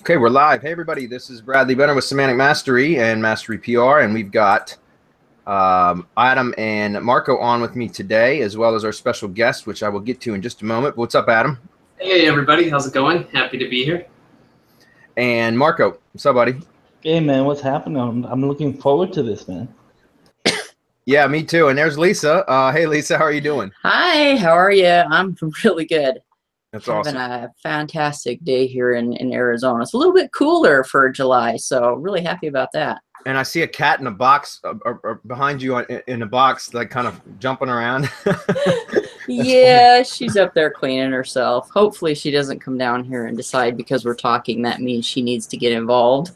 Okay, we're live. Hey, everybody. This is Bradley Benner with Semantic Mastery and Mastery PR, and we've got Adam and Marco on with me today, as well as our special guest, which I will get to in just a moment. What's up, Adam? Hey, everybody. How's it going? Happy to be here. And Marco, what's up, buddy? Hey, man. What's happening? I'm looking forward to this, man. Yeah, me too. And there's Lisa. Hey, Lisa, how are you doing? Hi, how are you? I'm really good. That's Having awesome. a fantastic day here in Arizona. It's a little bit cooler for July, so really happy about that. And I see a cat in a box behind you in a box, like kind of jumping around. Yeah, she's up there cleaning herself. Hopefully she doesn't come down here and decide because we're talking that means she needs to get involved.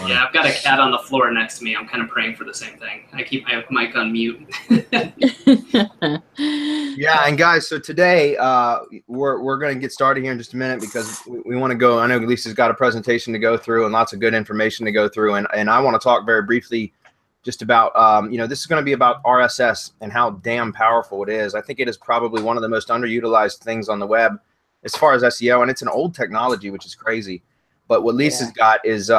Yeah, I've got a cat on the floor next to me. I'm kind of praying for the same thing. I keep my mic on mute. Yeah, and guys, so today we're going to get started here in just a minute because we want to go. I know Lisa's got a presentation to go through and lots of good information to go through, and I want to talk very briefly just about this is going to be about RSS and how damn powerful it is. I think it is probably one of the most underutilized things on the web as far as SEO, and it's an old technology, which is crazy. But what Lisa's got is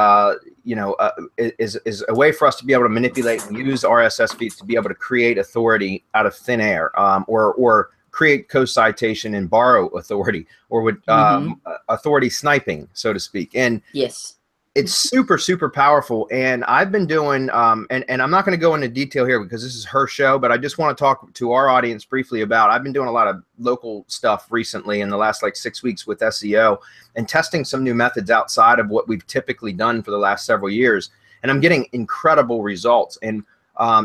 is a way for us to be able to manipulate and use RSS feeds to be able to create authority out of thin air, or create co-citation and borrow authority, or with authority sniping, so to speak. And yes, it's super, super powerful. And I've been doing, and I'm not going to go into detail here because this is her show, but I just want to talk to our audience briefly about, I've been doing a lot of local stuff recently in the last like 6 weeks with SEO and testing some new methods outside of what we've typically done for the last several years. And I'm getting incredible results. And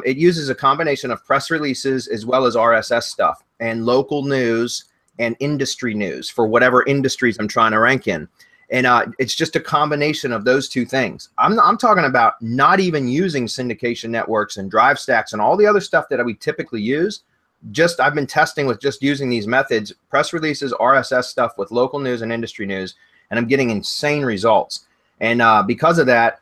it uses a combination of press releases as well as RSS stuff and local news and industry news for whatever industries I'm trying to rank in. And it's just a combination of those two things. I'm talking about not even using syndication networks and drive stacks and all the other stuff that we typically use. I've been testing with just using these methods, press releases, RSS stuff with local news and industry news, and I'm getting insane results. And because of that,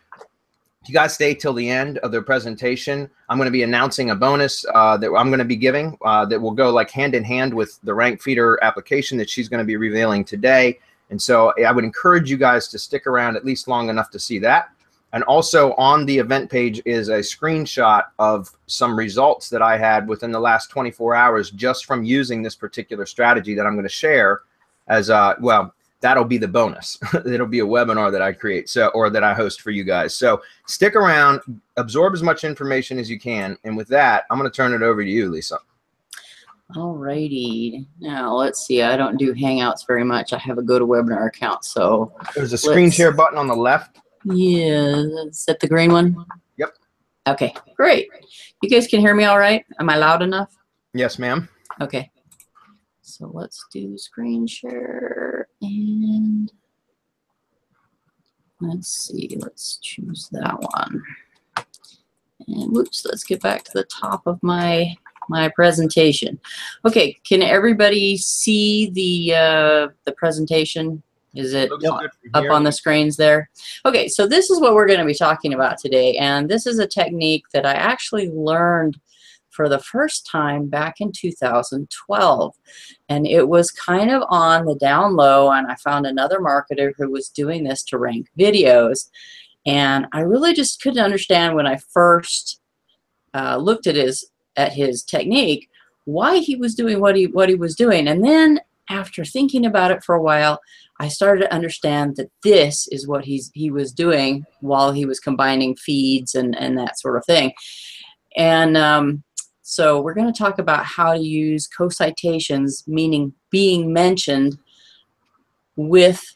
if you guys stay till the end of the presentation, I'm going to be announcing a bonus that I'm going to be giving that will go like hand in hand with the RankFeedr application that she's going to be revealing today. And so I would encourage you guys to stick around at least long enough to see that. And also on the event page is a screenshot of some results that I had within the last 24 hours just from using this particular strategy that I'm going to share as well, that'll be the bonus. It'll be a webinar that I create, or that I host for you guys. So stick around, absorb as much information as you can. And with that, I'm going to turn it over to you, Lisa. Alrighty, now let's see. I don't do Hangouts very much. I have a GoToWebinar account, so there's a screen share button on the left. Yeah, is that the green one? Yep. Okay, great. You guys can hear me all right? Am I loud enough? Yes, ma'am. Okay. So let's do screen share and let's see. Let's choose that one. And whoops, let's get back to the top of my presentation. Okay, can everybody see the presentation? Is it up on the screens there? Okay, so this is what we're going to be talking about today, and this is a technique that I actually learned for the first time back in 2012, and it was kind of on the down low, and I found another marketer who was doing this to rank videos, and I really just couldn't understand when I first looked at his technique why he was doing what he was doing. And then after thinking about it for a while, I started to understand that this is what he was doing while he was combining feeds and that sort of thing. And so we're going to talk about how to use co-citations, meaning being mentioned with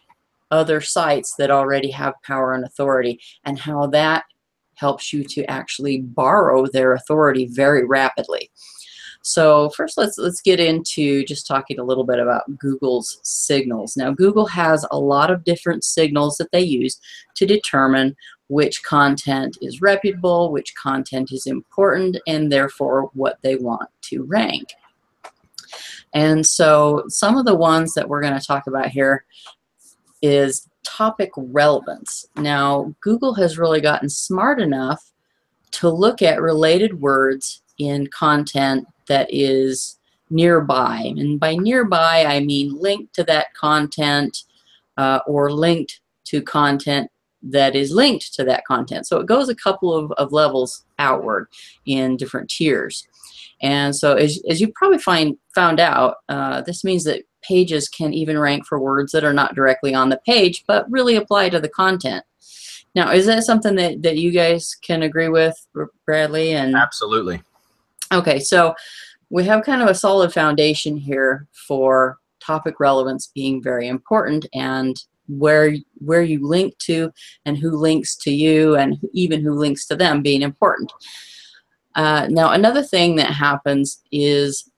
other sites that already have power and authority, and how that helps you to actually borrow their authority very rapidly. So first, let's get into just talking a little bit about Google's signals. Now, Google has a lot of different signals that they use to determine which content is reputable, which content is important, and therefore what they want to rank. And so some of the ones that we're going to talk about here is topic relevance. Now, Google has really gotten smart enough to look at related words in content that is nearby. And by nearby, I mean linked to that content or linked to content that is linked to that content. So it goes a couple of levels outward in different tiers. And so as you probably found out, this means that pages can even rank for words that are not directly on the page, but really apply to the content. Now, is that something that you guys can agree with, Bradley? And Absolutely. Okay, so we have kind of a solid foundation here for topic relevance being very important, and where you link to and who links to you and even who links to them being important. Now, another thing that happens is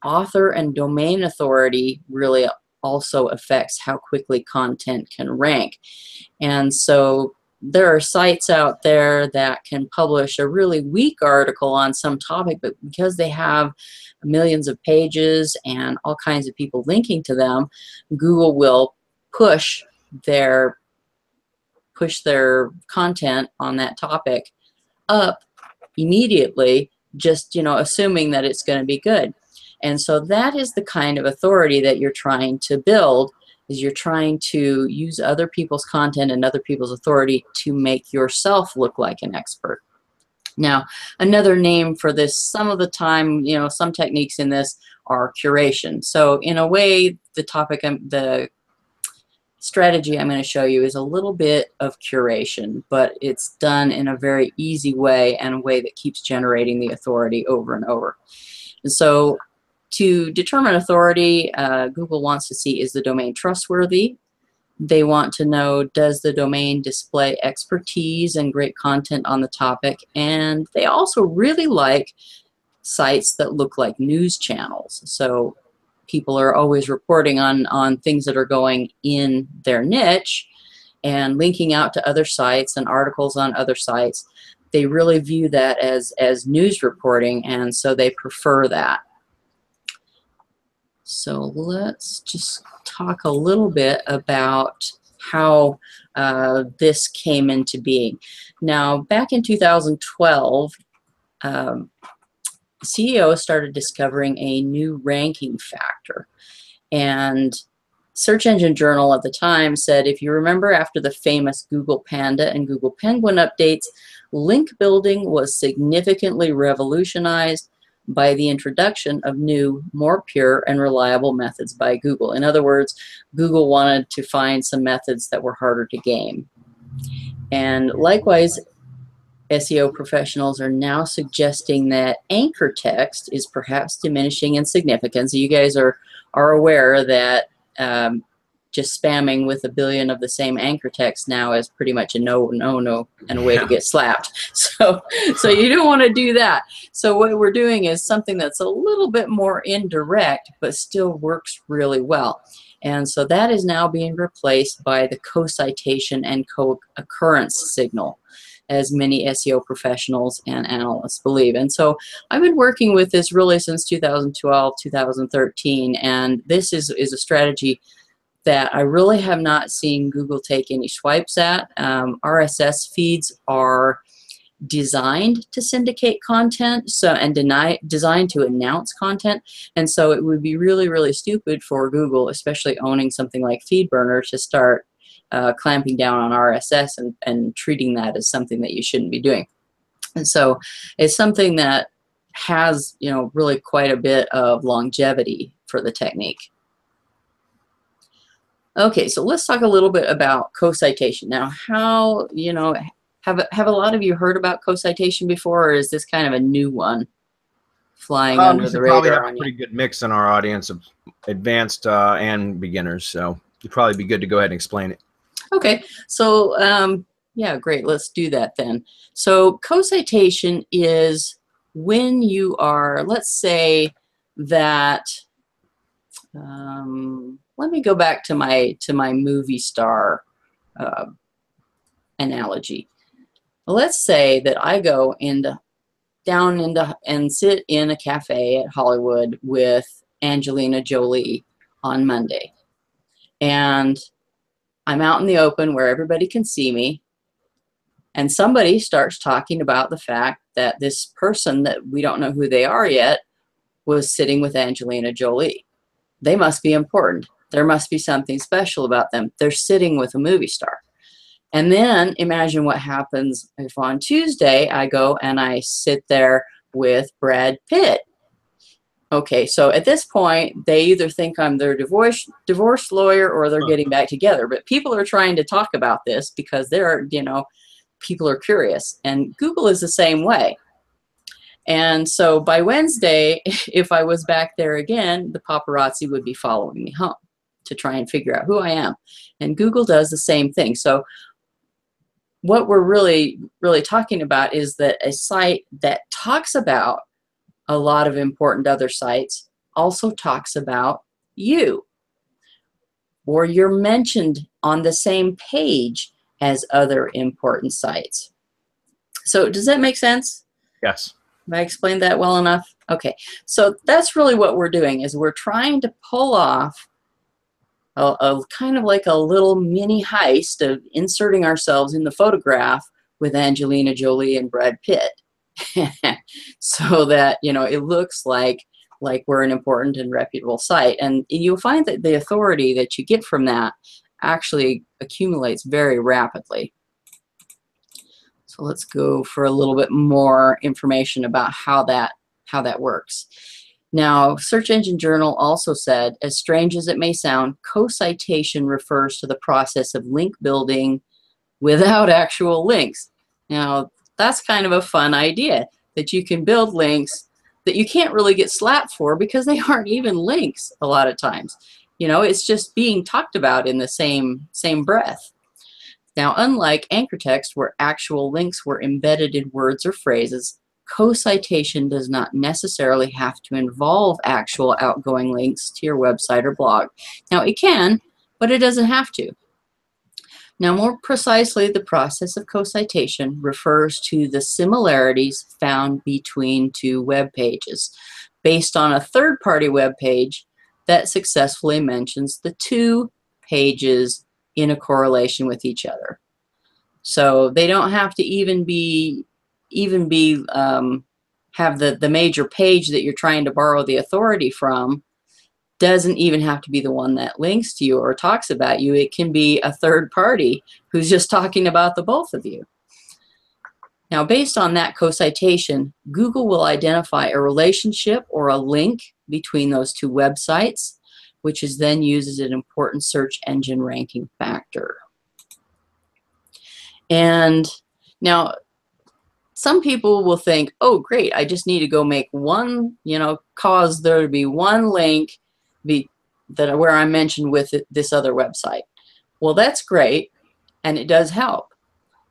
author and domain authority really also affects how quickly content can rank. And so there are sites out there that can publish a really weak article on some topic, but because they have millions of pages and all kinds of people linking to them, Google will push their content on that topic up immediately, just assuming that it's going to be good. And so that is the kind of authority that you're trying to build, is you're trying to use other people's content and other people's authority to make yourself look like an expert. Now, another name for this, some of the time, some techniques in this are curation. So in a way, the strategy I'm going to show you is a little bit of curation, but it's done in a very easy way and a way that keeps generating the authority over and over. And so to determine authority, Google wants to see, is the domain trustworthy? They want to know, does the domain display expertise and great content on the topic? And they also really like sites that look like news channels. So people are always reporting on things that are going in their niche and linking out to other sites and articles on other sites. They really view that as news reporting, and so they prefer that. So let's just talk a little bit about how this came into being. Now, back in 2012, CEO started discovering a new ranking factor. And Search Engine Journal at the time said, if you remember, after the famous Google Panda and Google Penguin updates, link building was significantly revolutionized by the introduction of new, more pure and reliable methods by Google. In other words, Google wanted to find some methods that were harder to game. And likewise, SEO professionals are now suggesting that anchor text is perhaps diminishing in significance. You guys are aware that just spamming with a billion of the same anchor text now is pretty much a no and a way to get slapped. So you don't want to do that. So what we're doing is something that's a little bit more indirect, but still works really well. And so that is now being replaced by the co-citation and co-occurrence signal, as many SEO professionals and analysts believe. And so I've been working with this really since 2012, 2013, and this is a strategy that I really have not seen Google take any swipes at. RSS feeds are designed to syndicate content, and designed to announce content, and so it would be really, really stupid for Google, especially owning something like FeedBurner, to start clamping down on RSS and treating that as something that you shouldn't be doing. And so it's something that has, really quite a bit of longevity for the technique. Okay, so let's talk a little bit about co-citation. Now, how, have a lot of you heard about co-citation before, or is this kind of a new one flying under the radar? We probably have a pretty good mix in our audience of advanced and beginners, so it'd probably be good to go ahead and explain it. Okay, so yeah, great. Let's do that then. So co-citation is when you are, let's say that, let me go back to my movie star analogy. Let's say that I go down and sit in a cafe at Hollywood with Angelina Jolie on Monday, and I'm out in the open where everybody can see me, and somebody starts talking about the fact that this person that we don't know who they are yet was sitting with Angelina Jolie. They must be important. There must be something special about them. They're sitting with a movie star. And then imagine what happens if on Tuesday I go and I sit there with Brad Pitt. Okay, so at this point, they either think I'm their divorce lawyer or they're getting back together. But people are trying to talk about this because they're, you know, people are curious. And Google is the same way. And so by Wednesday, if I was back there again, the paparazzi would be following me home to try and figure out who I am. And Google does the same thing. So what we're really talking about is that a site that talks about a lot of important other sites also talks about you, or you're mentioned on the same page as other important sites. So does that make sense? Yes. Have I explained that well enough? Okay, so that's really what we're doing, is we're trying to pull off a kind of like a little mini heist of inserting ourselves in the photograph with Angelina Jolie and Brad Pitt. So that, you know, it looks like we're an important and reputable site. And you'll find that the authority that you get from that actually accumulates very rapidly. So let's go for a little bit more information about how that works. Now, Search Engine Journal also said, as strange as it may sound, co-citation refers to the process of link building without actual links. Now, that's kind of a fun idea, that you can build links that you can't really get slapped for because they aren't even links a lot of times. You know, it's just being talked about in the same breath. Now, unlike anchor text where actual links were embedded in words or phrases, co-citation does not necessarily have to involve actual outgoing links to your website or blog. Now, it can, but it doesn't have to. Now, more precisely, the process of co-citation refers to the similarities found between two web pages based on a third-party web page that successfully mentions the two pages in a correlation with each other. So they don't have to have the major page that you're trying to borrow the authority from doesn't even have to be the one that links to you or talks about you. It can be a third party who's just talking about the both of you. Now, based on that co-citation, Google will identify a relationship or a link between those two websites, which is then used as an important search engine ranking factor. And now, some people will think, oh, great, I just need to go make one, you know, cause there to be one link where I'm mentioned with this other website. Well, that's great, and it does help.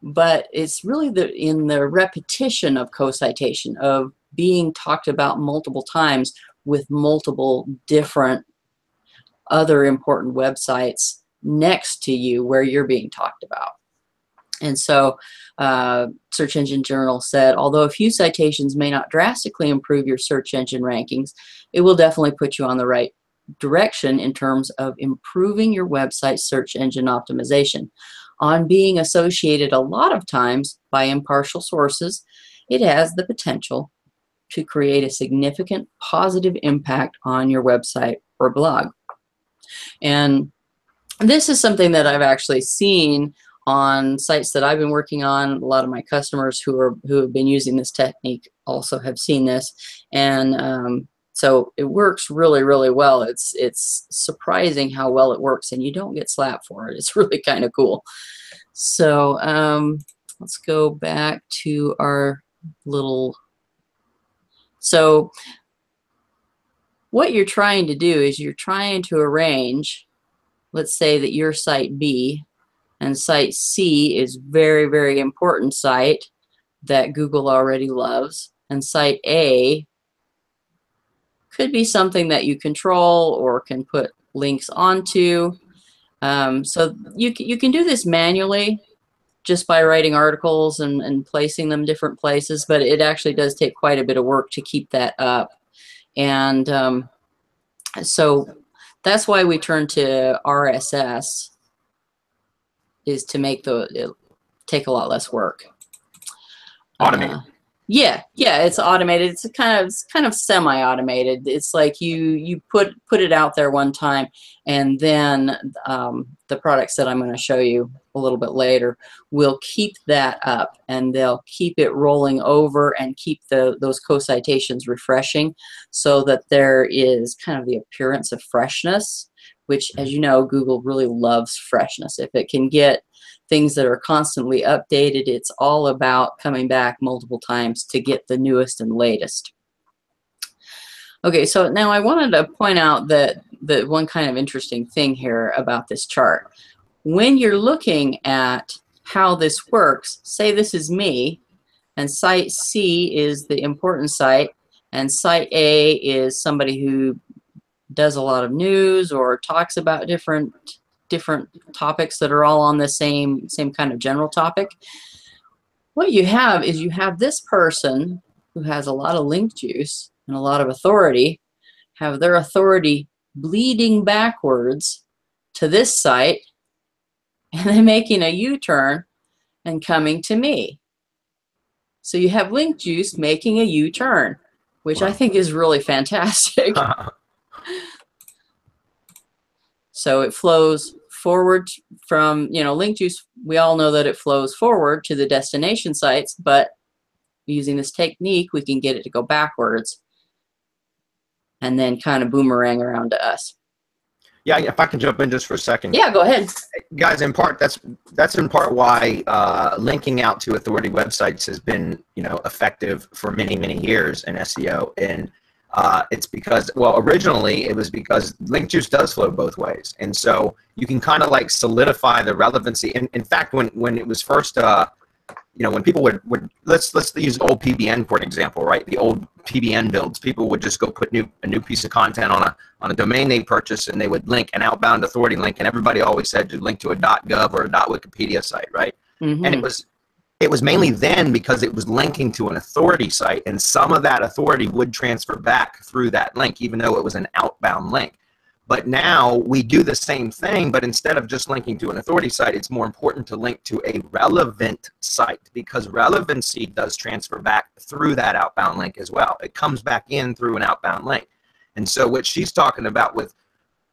But it's really in the repetition of co-citation, of being talked about multiple times with multiple different other important websites next to you where you're being talked about. And so Search Engine Journal said, although a few citations may not drastically improve your search engine rankings, it will definitely put you on the right direction in terms of improving your website search engine optimization. On being associated a lot of times by impartial sources, it has the potential to create a significant positive impact on your website or blog. And this is something that I've actually seen on sites that I've been working on. A lot of my customers who have been using this technique also have seen this, and so it works really, really well. It's surprising how well it works, and you don't get slapped for it. It's really kind of cool. So let's go back to our little. So what you're trying to do is you're trying to arrange, let's say that your site B and site C is very, very important site that Google already loves, and site A could be something that you control or can put links onto. So you can do this manually just by writing articles and placing them different places, but it actually does take quite a bit of work to keep that up. And so that's why we turn to RSS, is to make it take a lot less work. Automate. Yeah, it's automated. It's kind of semi-automated. It's like you put it out there one time, and then the products that I'm going to show you a little bit later will keep that up, and they'll keep it rolling over and keep those co-citations refreshing, so that there is kind of the appearance of freshness, which, as you know, Google really loves freshness. If it can get things that are constantly updated, it's all about coming back multiple times to get the newest and latest. Okay, so now I wanted to point out that one kind of interesting thing here about this chart. When you're looking at how this works, say this is me, and site C is the important site, and site A is somebody who does a lot of news or talks about different topics that are all on the same kind of general topic. What you have is you have this person who has a lot of link juice and a lot of authority, have their authority bleeding backwards to this site, and then making a U-turn and coming to me. So you have link juice making a U-turn, which I think is really fantastic. So it flows forward from, link juice, we all know that it flows forward to the destination sites, but using this technique, we can get it to go backwards and then kind of boomerang around to us. Yeah, if I can jump in just for a second. Yeah, go ahead. Guys, in part, that's in part why linking out to authority websites has been, effective for many, many years in SEO. And it's because, well, originally it was because link juice does flow both ways. And so you can kind of like solidify the relevancy. In fact, when it was first, when people would let's use old PBN for an example, right? The old PBN builds, people would just go put a new piece of content on a domain they purchased, and they would link an outbound authority link, and everybody always said to link to a .gov or a .wikipedia site, right? Mm-hmm. And it was mainly then because it was linking to an authority site, and some of that authority would transfer back through that link, even though it was an outbound link. But now we do the same thing, but instead of just linking to an authority site, it's more important to link to a relevant site, because relevancy does transfer back through that outbound link as well. It comes back in through an outbound link. And so what she's talking about with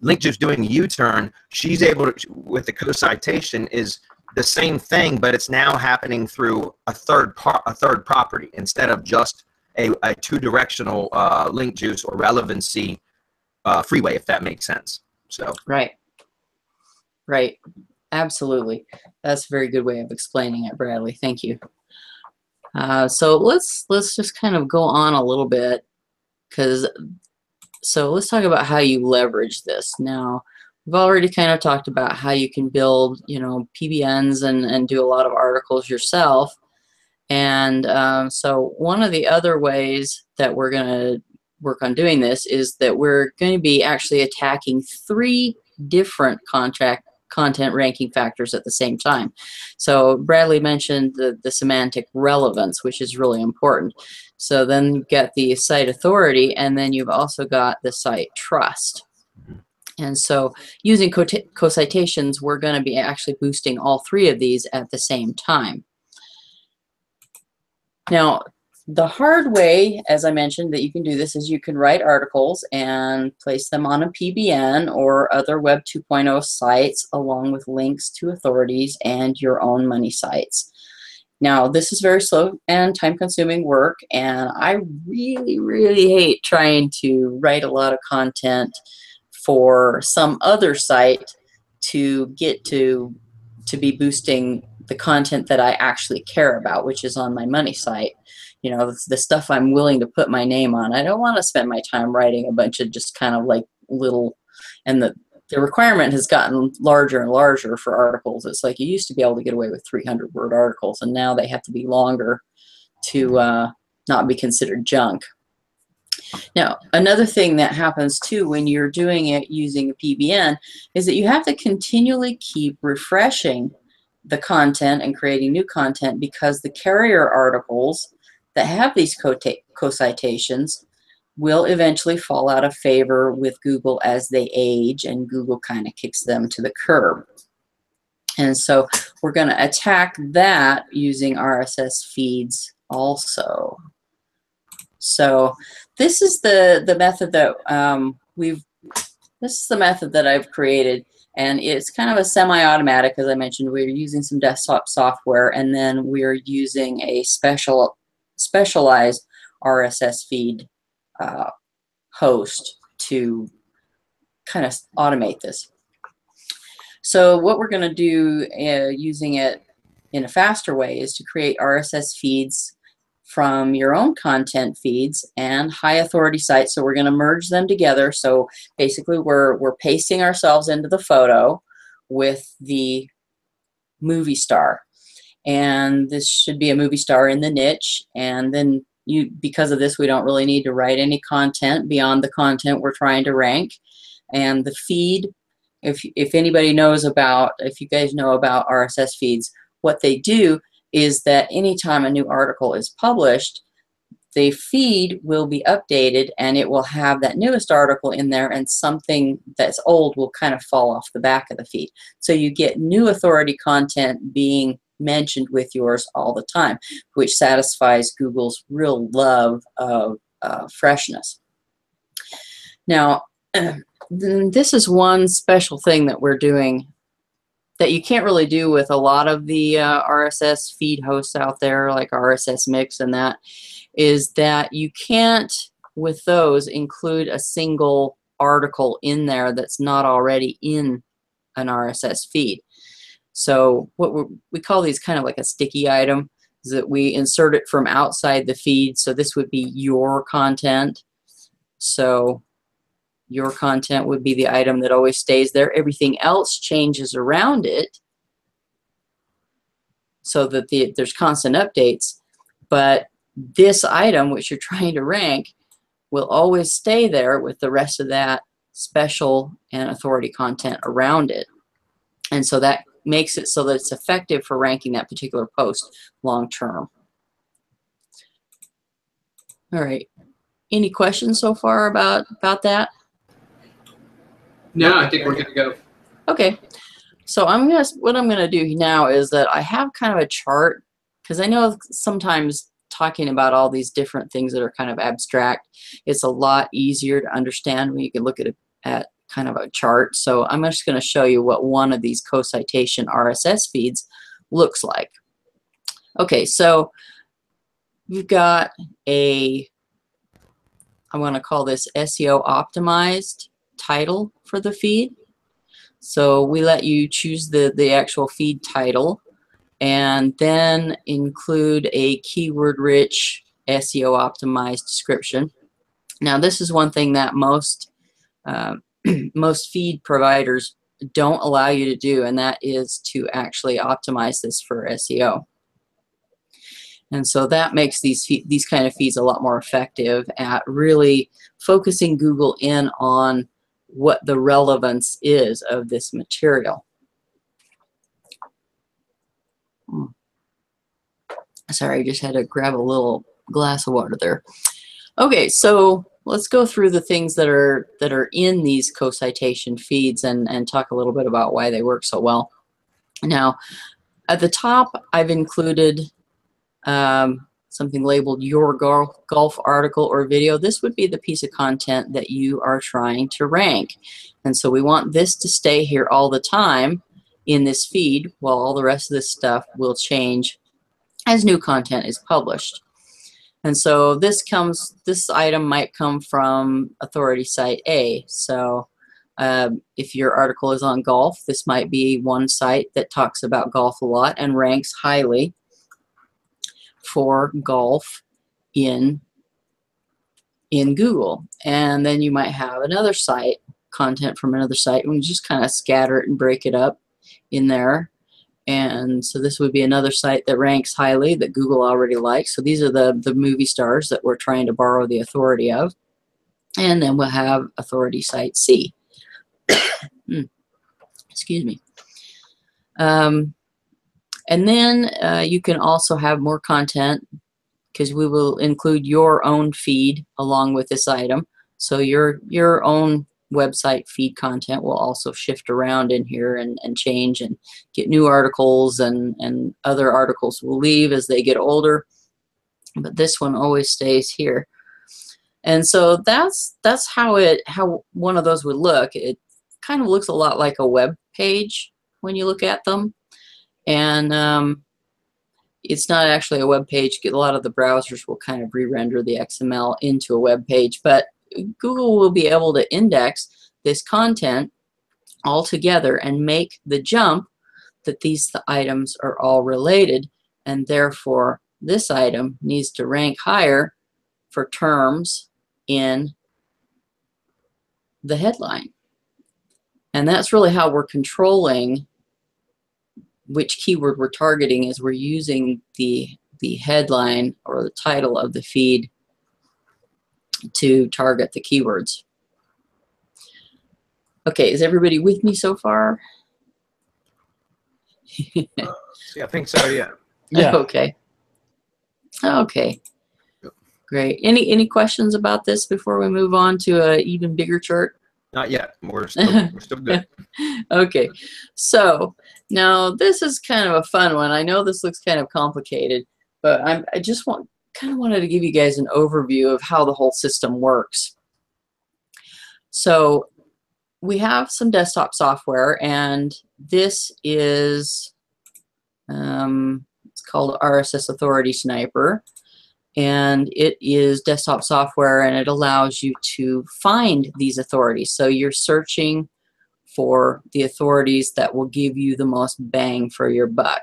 link juice doing a U-turn, she's able to, with the co-citation, is the same thing, but it's now happening through a third property instead of just a two-directional link juice or relevancy freeway, if that makes sense. So right, absolutely. That's a very good way of explaining it, Bradley. Thank you. So let's just kind of go on a little bit, so let's talk about how you leverage this. Now, we've already kind of talked about how you can build, PBNs and do a lot of articles yourself. And so one of the other ways that we're going to work on doing this is that we're going to be actually attacking 3 different content ranking factors at the same time. So Bradley mentioned the semantic relevance, which is really important. So then you've got the site authority, and then you've also got the site trust. And so using co-citations, we're going to be actually boosting all 3 of these at the same time. Now, the hard way, as I mentioned, that you can do this is you can write articles and place them on a PBN or other Web 2.0 sites, along with links to authorities and your own money sites. Now, this is very slow and time-consuming work, and I really, really hate trying to write a lot of content for some other site to get to be boosting the content that I actually care about, which is on my money site. The stuff I'm willing to put my name on. I don't want to spend my time writing a bunch of just kind of like little, and the requirement has gotten larger and larger for articles. It's like you used to be able to get away with 300-word articles, and now they have to be longer to not be considered junk. Now, another thing that happens too when you're doing it using a PBN is that you have to continually keep refreshing the content and creating new content, because the carrier articles that have these co-citations will eventually fall out of favor with Google as they age, and Google kind of kicks them to the curb. And so we're going to attack that using RSS feeds also. So this is the method that this is the method that I've created, and it's kind of a semi-automatic. As I mentioned, we're using some desktop software, and then we're using a specialized RSS feed host to kind of automate this. So what we're going to do using it in a faster way is to create RSS feeds from your own content feeds and high authority sites. So we're going to merge them together. So basically we're pasting ourselves into the photo with the movie star. And this should be a movie star in the niche. And then because of this, we don't really need to write any content beyond the content we're trying to rank. And the feed, if anybody knows about, if you guys know about RSS feeds, what they do is that anytime a new article is published, the feed will be updated and it will have that newest article in there, and something that's old will kind of fall off the back of the feed. So you get new authority content being mentioned with yours all the time, which satisfies Google's real love of freshness. Now, this is one special thing that we're doing that you can't really do with a lot of the RSS feed hosts out there, like RSS Mix and that, is that you can't, with those, include a single article in there that's not already in an RSS feed. So what we call these kind of like a sticky item, is that we insert it from outside the feed. So this would be your content. So your content would be the item that always stays there. Everything else changes around it so that there's constant updates. But this item, which you're trying to rank, will always stay there with the rest of that special and authority content around it. And so that makes it so that it's effective for ranking that particular post long term. All right. Any questions so far about that? No, I think we're good to go. Okay, so what I'm gonna do now is that I have kind of a chart, because I know sometimes talking about all these different things that are kind of abstract, it's a lot easier to understand when you can look at kind of a chart. So I'm just going to show you what one of these co-citation RSS feeds looks like. Okay, so you've got I want to call this SEO optimized title for the feed. So we let you choose the actual feed title and then include a keyword rich SEO optimized description. Now this is one thing that most feed providers don't allow you to do, and that is to actually optimize this for SEO. And so that makes these kind of feeds a lot more effective at really focusing Google in on what the relevance is of this material. Sorry, I just had to grab a little glass of water there. Okay, so let's go through the things that are in these co-citation feeds and talk a little bit about why they work so well. Now, at the top, I've included something labeled your golf article or video. This would be the piece of content that you are trying to rank. And so we want this to stay here all the time in this feed, while all the rest of this stuff will change as new content is published. And so this item might come from authority site A. So if your article is on golf, this might be one site that talks about golf a lot and ranks highly for golf in Google. And then you might have another site, content from another site, and we just kind of scatter it and break it up in there. And so this would be another site that ranks highly that Google already likes. So these are the movie stars that we're trying to borrow the authority of. And then we'll have authority site C. Excuse me. And then you can also have more content, because we will include your own feed along with this item. So your own website feed content will also shift around in here and change and get new articles, and other articles will leave as they get older. but this one always stays here. And so that's how one of those would look. It kind of looks a lot like a web page when you look at them, and it's not actually a web page. A lot of the browsers will kind of re-render the XML into a web page, but Google will be able to index this content all together and make the jump that these items are all related, and therefore this item needs to rank higher for terms in the headline. And that's really how we're controlling which keyword we're targeting, is we're using the headline or the title of the feed to target the keywords. Okay, is everybody with me so far? Yeah, I think so, yeah. Yeah. Okay. Okay. Great. Any questions about this before we move on to an even bigger chart? Not yet. We're still good. Okay. So now this is kind of a fun one. I know this looks kind of complicated, but I just kind of wanted to give you guys an overview of how the whole system works. So we have some desktop software, and this is it's called RSS Authority Sniper, and it is desktop software, and it allows you to find these authorities. So you're searching for the authorities that will give you the most bang for your buck,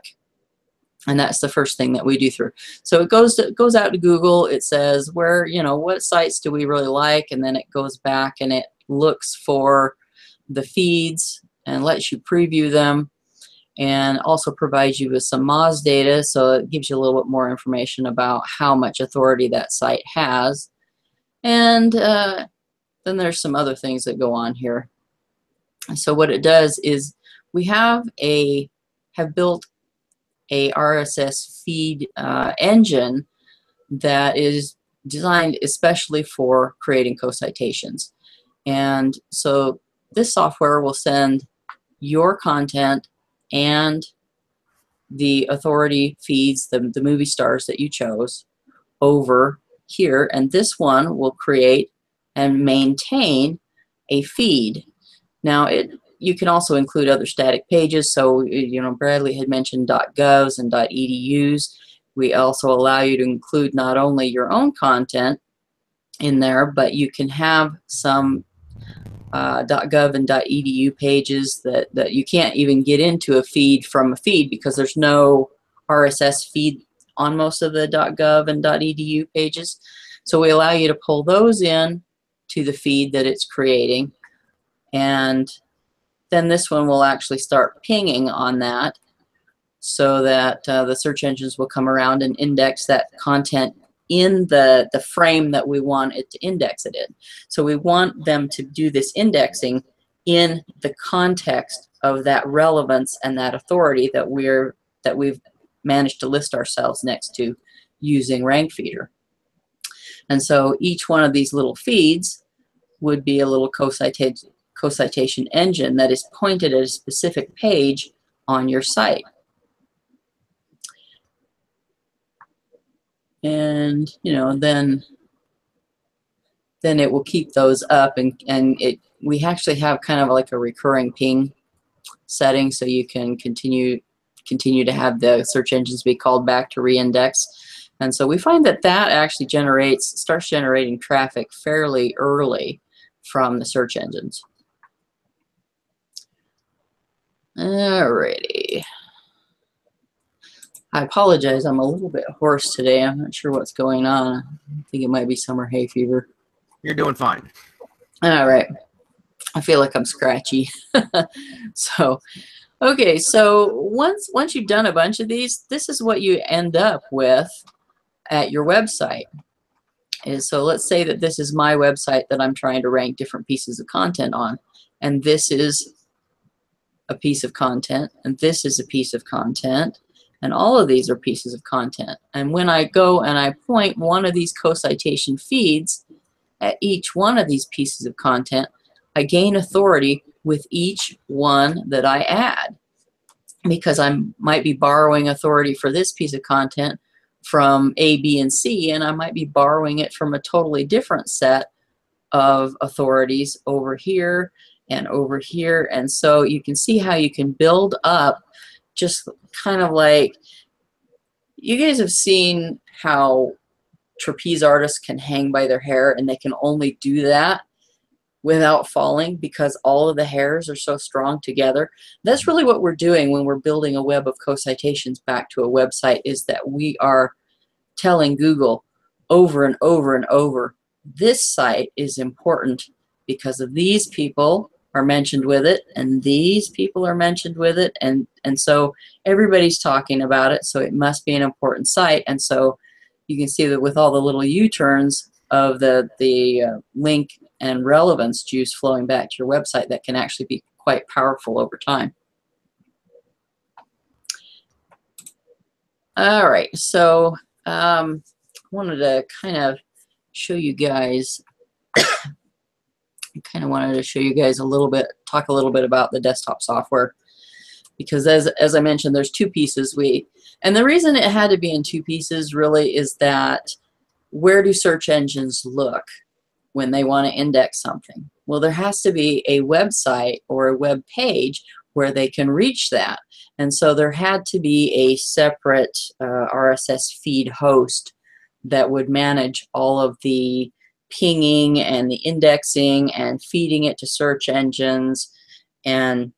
and that's the first thing that we do through. So it goes out to Google. It says where, what sites do we really like, and then it goes back and it looks for the feeds and lets you preview them, and also provides you with some Moz data, so it gives you a little bit more information about how much authority that site has. And then there's some other things that go on here. So what it does is we have built a RSS feed engine that is designed especially for creating co-citations. And so this software will send your content and the authority feeds, the movie stars that you chose, over here, and this one will create and maintain a feed. Now you can also include other static pages. So Bradley had mentioned .govs and .edus. We also allow you to include not only your own content in there, but you can have some .gov and .edu pages that you can't even get into a feed from a feed, because there's no RSS feed on most of the .gov and .edu pages. So we allow you to pull those in to the feed that it's creating, and then this one will actually start pinging on that, so that the search engines will come around and index that content in the frame that we want it to index it in. So we want them to do this indexing in the context of that relevance and that authority that we've managed to list ourselves next to using RankFeedr. And so each one of these little feeds would be a little co-citation engine that is pointed at a specific page on your site. And then it will keep those up, and we actually have kind of like a recurring ping setting, so you can continue to have the search engines be called back to reindex. And so we find that actually starts generating traffic fairly early from the search engines. Alrighty. I apologize, I'm a little bit hoarse today. I'm not sure what's going on. I think it might be summer hay fever. You're doing fine. All right. I feel like I'm scratchy. So, okay, so once you've done a bunch of these, this is what you end up with at your website. And so let's say that this is my website that I'm trying to rank different pieces of content on, and this is a piece of content, and this is a piece of content, and all of these are pieces of content. And when I go and I point one of these co-citation feeds at each one of these pieces of content, I gain authority with each one that I add, because I might be borrowing authority for this piece of content from A, B, and C, and I might be borrowing it from a totally different set of authorities over here and over here. And so you can see how you can build up, just kind of like, you guys have seen how trapeze artists can hang by their hair, and they can only do that without falling because all of the hairs are so strong together. That's really what we're doing when we're building a web of co-citations back to a website, is that we are telling Google over and over and over, this site is important because of these people are mentioned with it, and these people are mentioned with it, and so everybody's talking about it, so it must be an important site. And so you can see that with all the little U-turns of the link and relevance juice flowing back to your website, that can actually be quite powerful over time. All right, so I wanted to kind of show you guys a little bit, talk a little bit about the desktop software, because as I mentioned, there's two pieces. And the reason it had to be in two pieces really is that, where do search engines look when they want to index something? Well, there has to be a website or a web page where they can reach that. And so there had to be a separate RSS feed host that would manage all of the pinging and the indexing and feeding it to search engines and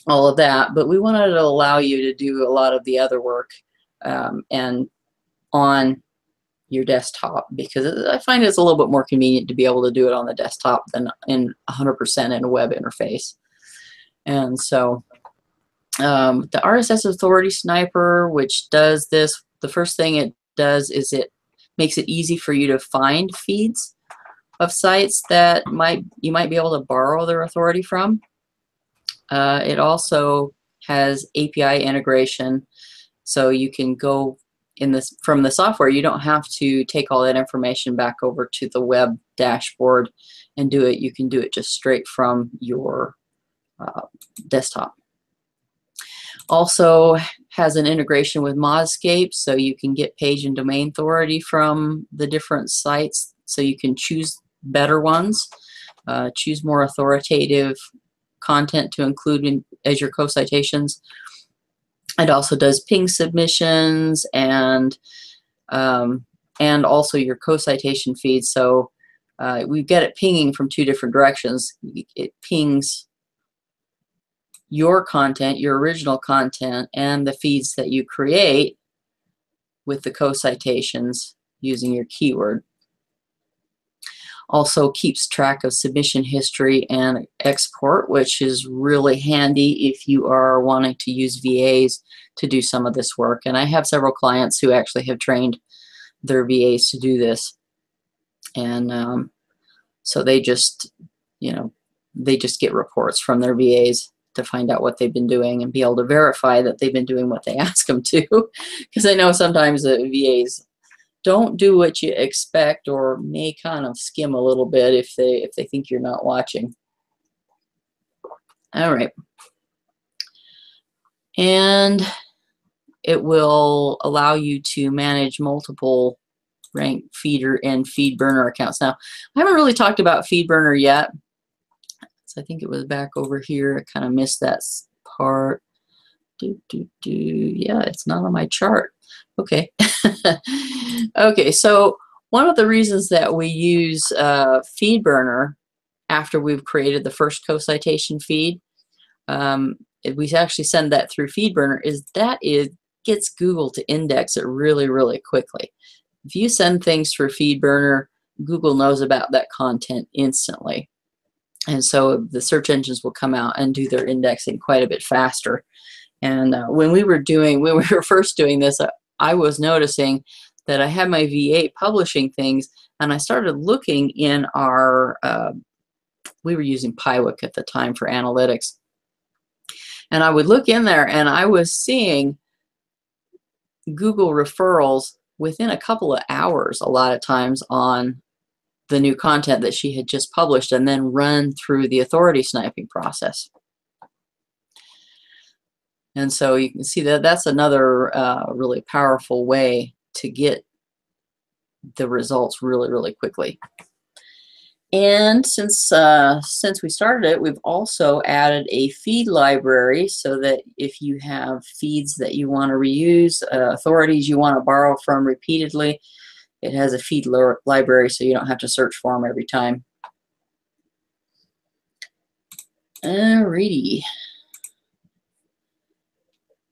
all of that. But we wanted to allow you to do a lot of the other work and on your desktop, because I find it's a little bit more convenient to be able to do it on the desktop than in 100% in a web interface. And so the RSS Authority Sniper, which does this, the first thing it does is it makes it easy for you to find feeds of sites that you might be able to borrow their authority from. It also has API integration, so you can go from the software. You don't have to take all that information back over to the web dashboard and do it. You can do it just straight from your desktop. Also has an integration with Modscape, so you can get page and domain authority from the different sites, so you can choose better ones, choose more authoritative content to include as your co-citations. It also does ping submissions and also your co-citation feed. So we get it pinging from two different directions. It pings your content, your original content, and the feeds that you create with the co-citations using your keyword. Also keeps track of submission history and export, which is really handy if you are wanting to use VAs to do some of this work. And I have several clients who actually have trained their VAs to do this. And so they just, they just get reports from their VAs to find out what they've been doing and be able to verify that they've been doing what they ask them to. Because I know sometimes the VAs don't do what you expect, or may kind of skim a little bit if they think you're not watching. All right. And it will allow you to manage multiple RankFeedr and FeedBurner accounts. Now, I haven't really talked about FeedBurner yet. So I think it was back over here. I kind of missed that part. Yeah, it's not on my chart. Okay. Okay, so one of the reasons that we use FeedBurner after we've created the first co-citation feed, we actually send that through FeedBurner, is that it gets Google to index it really, really quickly. If you send things through FeedBurner, Google knows about that content instantly. And so the search engines will come out and do their indexing quite a bit faster. And when we were first doing this, I was noticing that I had my VA publishing things, and I started looking in our, we were using Pywick at the time for analytics. And I would look in there, and I was seeing Google referrals within a couple of hours a lot of times on the new content that she had just published, and then run through the authority sniping process. And so you can see that that's another really powerful way to get the results really, really quickly. And since we started it, we've also added a feed library so that if you have feeds that you want to reuse, authorities you want to borrow from repeatedly, it has a feed library so you don't have to search for them every time. Alrighty.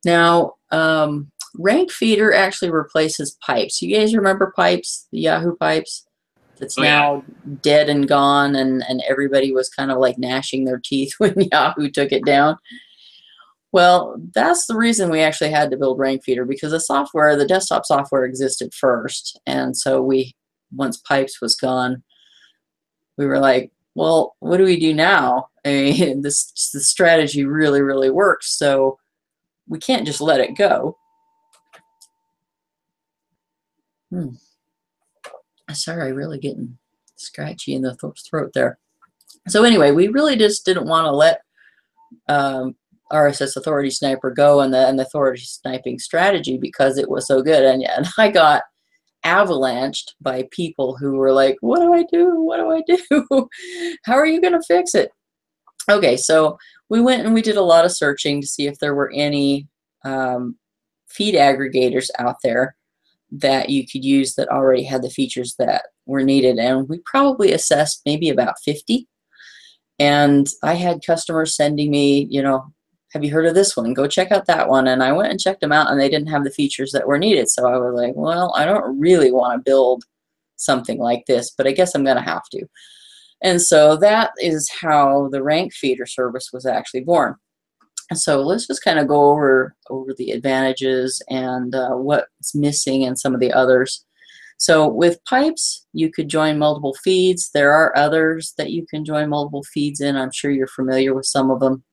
Now, RankFeedr actually replaces Pipes. You guys remember Pipes, the Yahoo Pipes? That's now dead and gone, and everybody was kind of like gnashing their teeth when Yahoo took it down. Well, that's the reason we actually had to build RankFeedr, because the software, the desktop software existed first, and so once Pipes was gone, we were like, well, what do we do now? I mean, the strategy really, really works, so we can't just let it go. Sorry, really getting scratchy in the throat there. So anyway, we really just didn't want to let RSS Authority Sniper go and the authority sniping strategy because it was so good. And I got avalanched by people who were like, what do I do? What do I do? How are you going to fix it? Okay, so we went and we did a lot of searching to see if there were any feed aggregators out there that you could use that already had the features that were needed, and we probably assessed maybe about 50. And I had customers sending me, you know, have you heard of this one? Go check out that one. And I went and checked them out, and they didn't have the features that were needed. So I was like, well, I don't really want to build something like this, but I guess I'm going to have to. And so that is how the RankFeedr service was actually born. So let's just kind of go over the advantages and what's missing and some of the others. So with Pipes, you could join multiple feeds. There are others that you can join multiple feeds in. I'm sure you're familiar with some of them.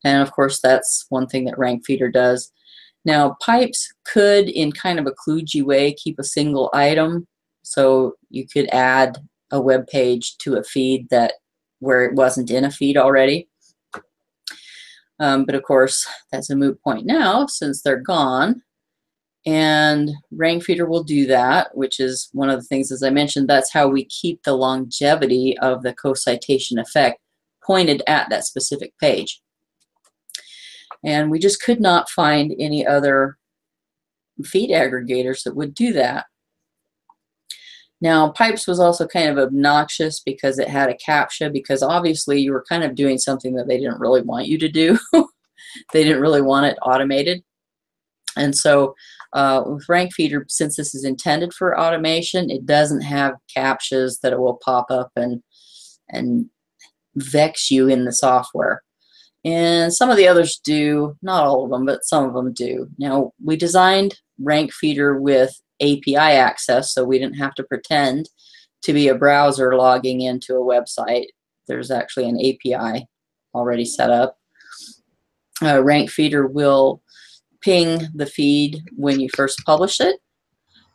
And of course, that's one thing that RankFeedr does. Now, Pipes could, in kind of a kludgy way, keep a single item. So you could add a web page to a feed where it wasn't in a feed already. But of course, that's a moot point now since they're gone. And RankFeedr will do that, which is one of the things, as I mentioned, that's how we keep the longevity of the co-citation effect pointed at that specific page. And we just could not find any other feed aggregators that would do that. Now, Pipes was also kind of obnoxious because it had a CAPTCHA, because obviously you were kind of doing something that they didn't really want you to do. They didn't really want it automated. And so with RankFeedr, since this is intended for automation, it doesn't have CAPTCHAs that it will pop up and vex you in the software. And some of the others do, not all of them, but some of them do. Now, we designed RankFeedr with API access, so we didn't have to pretend to be a browser logging into a website. There's actually an API already set up. RankFeedr will ping the feed when you first publish it.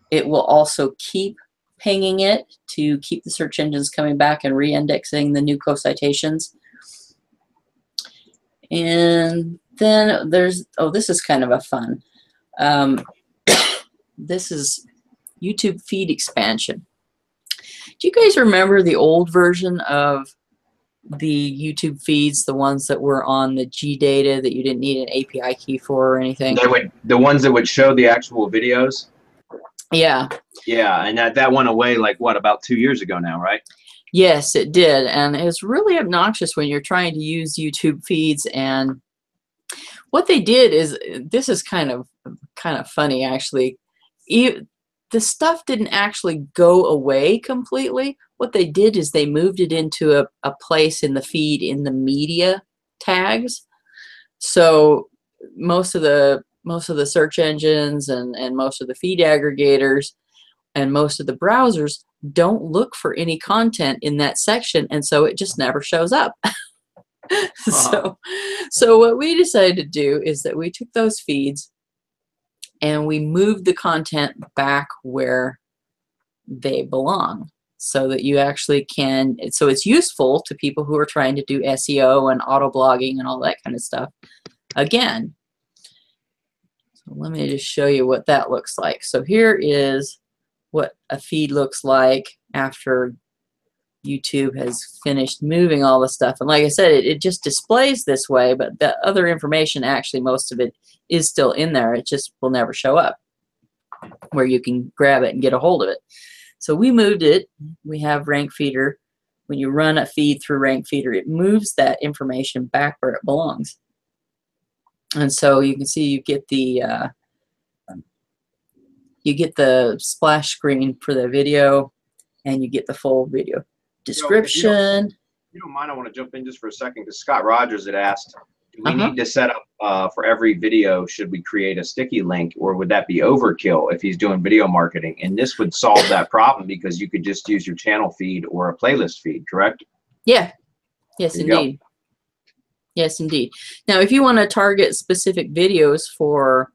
It will also keep pinging it to keep the search engines coming back and re-indexing the new co-citations. And then there's, oh, this is kind of a fun. This is YouTube feed expansion. Do you guys remember the old version of the YouTube feeds, the ones that were on the G data that you didn't need an API key for or anything? The ones that would show the actual videos? Yeah. Yeah, and that went away like, what, about 2 years ago now, right? Yes, it did. And it's really obnoxious when you're trying to use YouTube feeds. And what they did is, this is kind of funny, actually. The stuff didn't actually go away completely. What they did is they moved it into a place in the feed in the media tags. So most of the search engines and most of the feed aggregators and most of the browsers don't look for any content in that section, and so it just never shows up. So what we decided to do is that we took those feeds and we moved the content back where they belong, so that you actually can, so it's useful to people who are trying to do SEO and auto blogging and all that kind of stuff. Again, So let me just show you what that looks like. So here is what a feed looks like after YouTube has finished moving all the stuff. And like I said, it just displays this way, but the other information, actually most of it is still in there. It just will never show up where you can grab it and get a hold of it. So we moved it. We have RankFeedr. When you run a feed through RankFeedr, it moves that information back where it belongs. And so you can see you get the splash screen for the video, and you get the full video description. If you don't mind, I want to jump in just for a second, because Scott Rogers had asked, do we need to set up for every video, should we create a sticky link, or would that be overkill if he's doing video marketing? And this would solve that problem, because you could just use your channel feed or a playlist feed, correct? Yeah. Yes, indeed. Yes, indeed. Now, if you want to target specific videos for,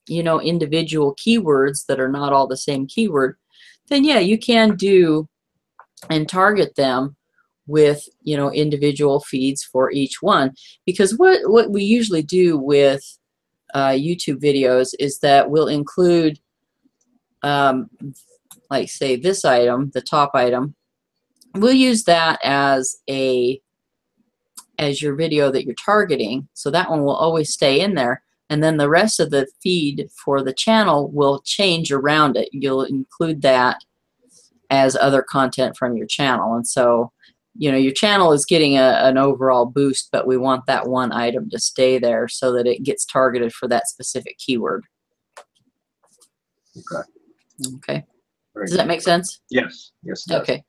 you know, individual keywords that are not all the same keyword, then yeah, you can do and target them with, you know, individual feeds for each one. Because what we usually do with YouTube videos is that we'll include, like say this item, the top item, we'll use that as your video that you're targeting. So that one will always stay in there. And then the rest of the feed for the channel will change around it. You'll include that as other content from your channel. And so, you know, your channel is getting an overall boost, but we want that one item to stay there so that it gets targeted for that specific keyword. Okay. Okay. Very Does that make sense? Yes. Yes, it does. Okay.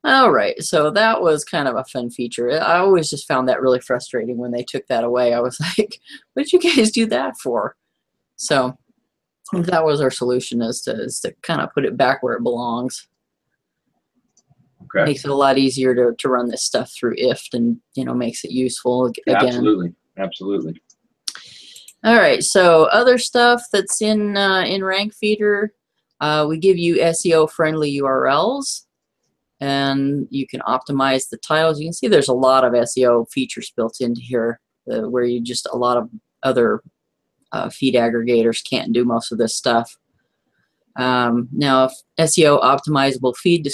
All right. So that was kind of a fun feature. I always just found that really frustrating when they took that away. I was like, what did you guys do that for? So that was our solution, is to kind of put it back where it belongs. Okay. Makes it a lot easier to run this stuff through IFT, and, you know, makes it useful again. Absolutely. Absolutely. All right. So other stuff that's in RankFeedr, we give you SEO friendly URLs, and you can optimize the titles. You can see there's a lot of SEO features built into here, where you just, a lot of other feed aggregators can't do most of this stuff. Now, SEO optimizable feed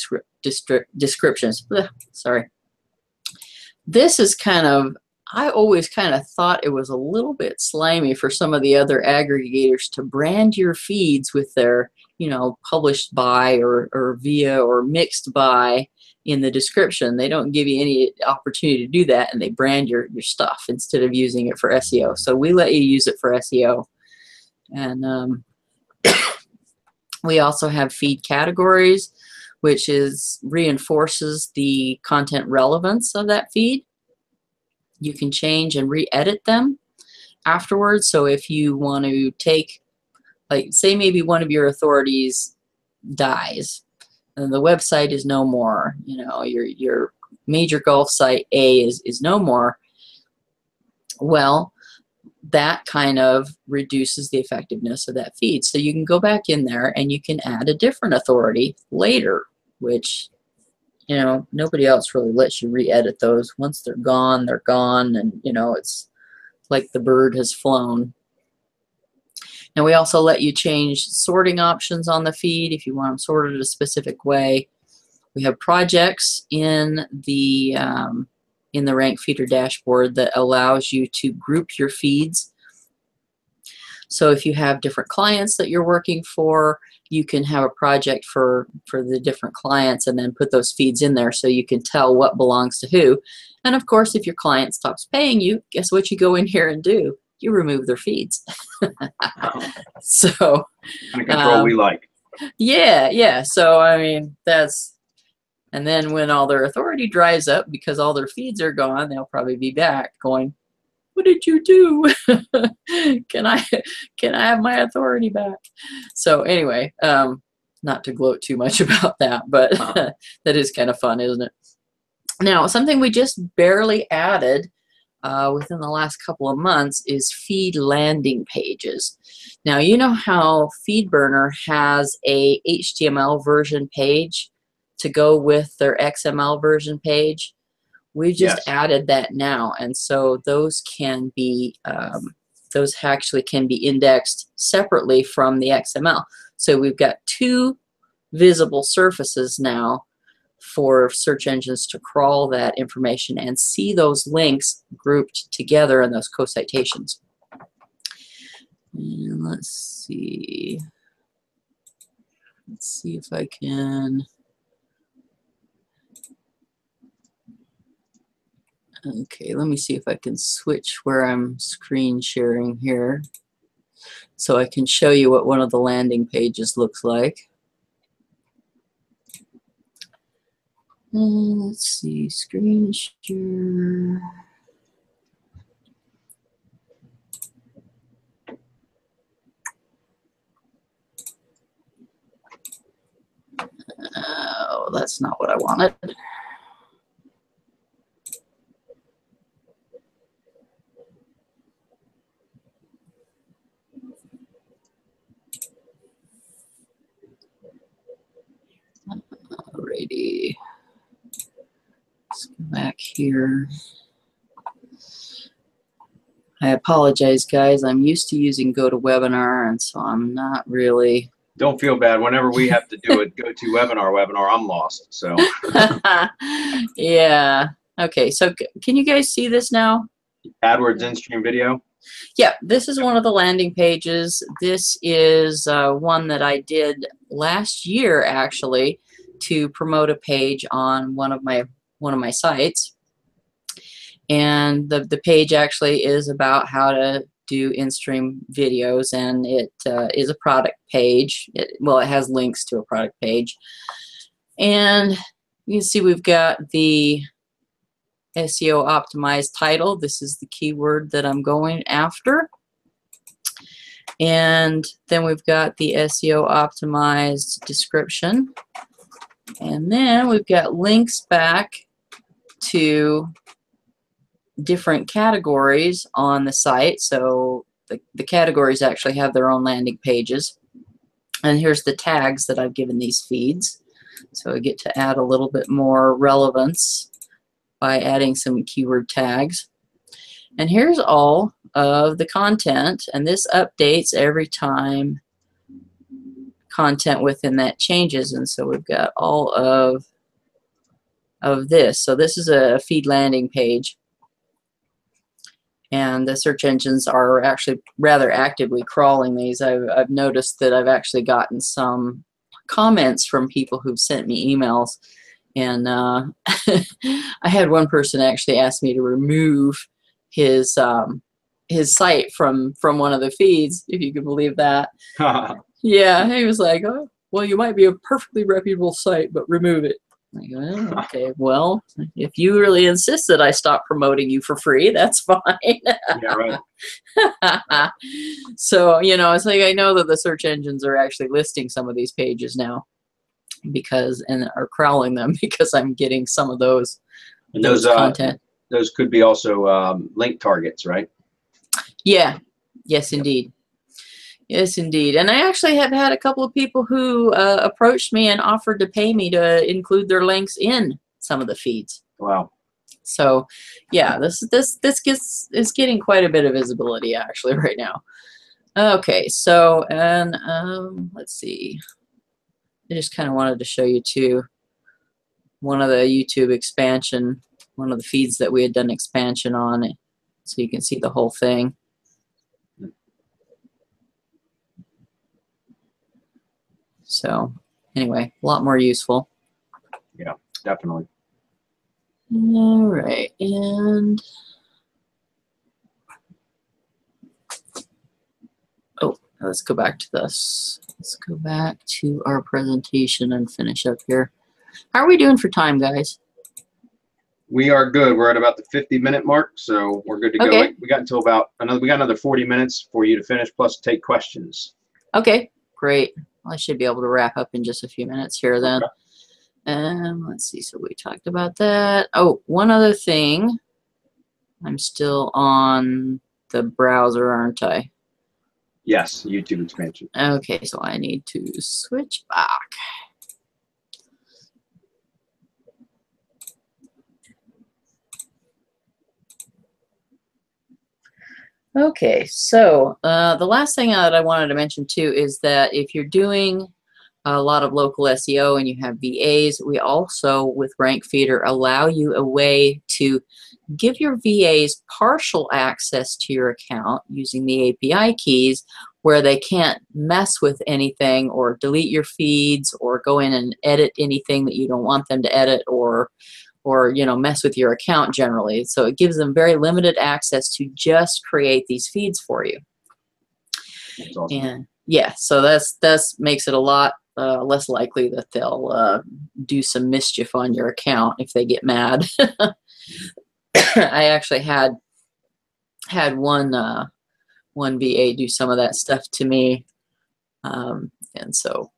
descriptions. Sorry. This is kind of, I always kind of thought it was a little bit slimy for some of the other aggregators to brand your feeds with their, you know, published by or via or mixed by in the description. They don't give you any opportunity to do that, and they brand your stuff instead of using it for SEO. So we let you use it for SEO. And we also have feed categories, which reinforces the content relevance of that feed. You can change and re-edit them afterwards. So if you want to take, like, say maybe one of your authorities dies and the website is no more, you know, your major golf site A is no more, well, that kind of reduces the effectiveness of that feed. So you can go back in there and you can add a different authority later, which, you know, nobody else really lets you re-edit those. Once they're gone, and, you know, it's like the bird has flown. And we also let you change sorting options on the feed if you want them sorted a specific way. We have projects in the RankFeedr dashboard that allows you to group your feeds. So if you have different clients that you're working for, you can have a project for the different clients and then put those feeds in there so you can tell what belongs to who. And of course, if your client stops paying you, guess what you go in here and do? You remove their feeds. So Kind of control we like. Yeah. So I mean, and then when all their authority dries up because all their feeds are gone, they'll probably be back going, what did you do? Can I have my authority back? So anyway, not to gloat too much about that, but that is kind of fun, isn't it? Now, something we just barely added within the last couple of months is feed landing pages. Now, you know how FeedBurner has a HTML version page to go with their XML version page? We just added that now, and so those can be those actually can be indexed separately from the XML. So we've got two visible surfaces now for search engines to crawl that information and see those links grouped together in those co-citations. And let's see if I can. Okay, let me see if I can switch where I'm screen sharing here so I can show you what one of the landing pages looks like. Let's see, screen share. Oh, that's not what I wanted. Alrighty. Let's go back here. I apologize, guys. I'm used to using GoToWebinar, and so I'm not really. Don't feel bad. Whenever we have to do it, webinar, I'm lost. So. Yeah. Okay. So can you guys see this now? AdWords in-stream video. Yeah, this is one of the landing pages. This is one that I did last year, actually, to promote a page on one of my sites. And the page actually is about how to do in-stream videos, and it is a product page. Well, it has links to a product page. And you can see we've got the SEO optimized title. This is the keyword that I'm going after. And then we've got the SEO optimized description. And then we've got links back to different categories on the site. So the categories actually have their own landing pages. And here's the tags that I've given these feeds. So I get to add a little bit more relevance by adding some keyword tags. And here's all of the content, and this updates every time content within that changes. And so we've got all of this. So this is a feed landing page, and the search engines are actually rather actively crawling these. I've noticed that I've actually gotten some comments from people who've sent me emails, and I had one person actually ask me to remove his site from one of the feeds, if you could believe that. Yeah, he was like, "Oh, well, you might be a perfectly reputable site, but remove it." I go, "Oh, okay, well, if you really insist that I stop promoting you for free, that's fine." Yeah, right. So, you know, it's like I know that the search engines are actually listing some of these pages now and are crawling them because I'm getting some of those content. Those could be also link targets, right? Yeah. Yes, indeed. Yes, indeed. And I actually have had a couple of people who approached me and offered to pay me to include their links in some of the feeds. Wow. So, yeah, this is getting quite a bit of visibility actually right now. Okay, so and let's see. I just kind of wanted to show you too one of the YouTube expansion, one of the feeds that we had done expansion on, so you can see the whole thing. So anyway, a lot more useful. Yeah, definitely. All right, and let's go back to this. Let's go back to our presentation and finish up here. How are we doing for time, guys? We are good. We're at about the 50-minute mark, so we're good to Okay. go. We got until about another 40 minutes for you to finish, plus take questions. Okay, great. Well, I should be able to wrap up in just a few minutes here then. Okay. Let's see, so we talked about that. Oh, one other thing. I'm still on the browser, aren't I? Yes, YouTube expansion. Okay, so I need to switch back. Okay, so the last thing that I wanted to mention too is that if you're doing a lot of local SEO and you have VAs, we also with RankFeedr allow you a way to give your VAs partial access to your account using the API keys, where they can't mess with anything or delete your feeds or go in and edit anything that you don't want them to edit, or you know, mess with your account generally. So it gives them very limited access to just create these feeds for you. That's awesome. And yeah, so that's makes it a lot less likely that they'll do some mischief on your account if they get mad. I actually had one VA do some of that stuff to me, and so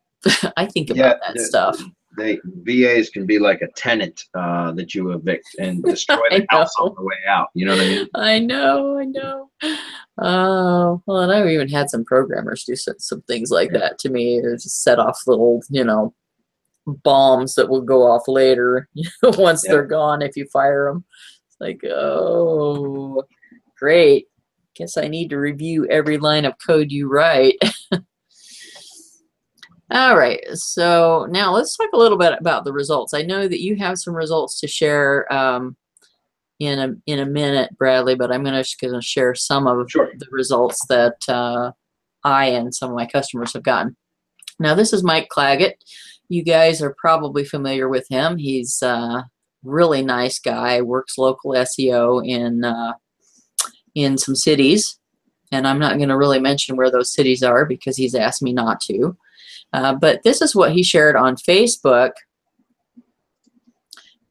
I think about that stuff. VAs can be like a tenant that you evict and destroy the house on the way out. You know what I mean? I know. Well, and I've even had some programmers do some things like that to me. Just set off little, you know, bombs that will go off later once they're gone if you fire them. It's like, oh, great. Guess I need to review every line of code you write. All right, so now let's talk a little bit about the results. I know that you have some results to share in a minute, Bradley, but I'm going to share some of the results that I and some of my customers have gotten. Now, this is Mike Claggett. You guys are probably familiar with him. He's a really nice guy, works local SEO in some cities, and I'm not going to really mention where those cities are because he's asked me not to. But this is what he shared on Facebook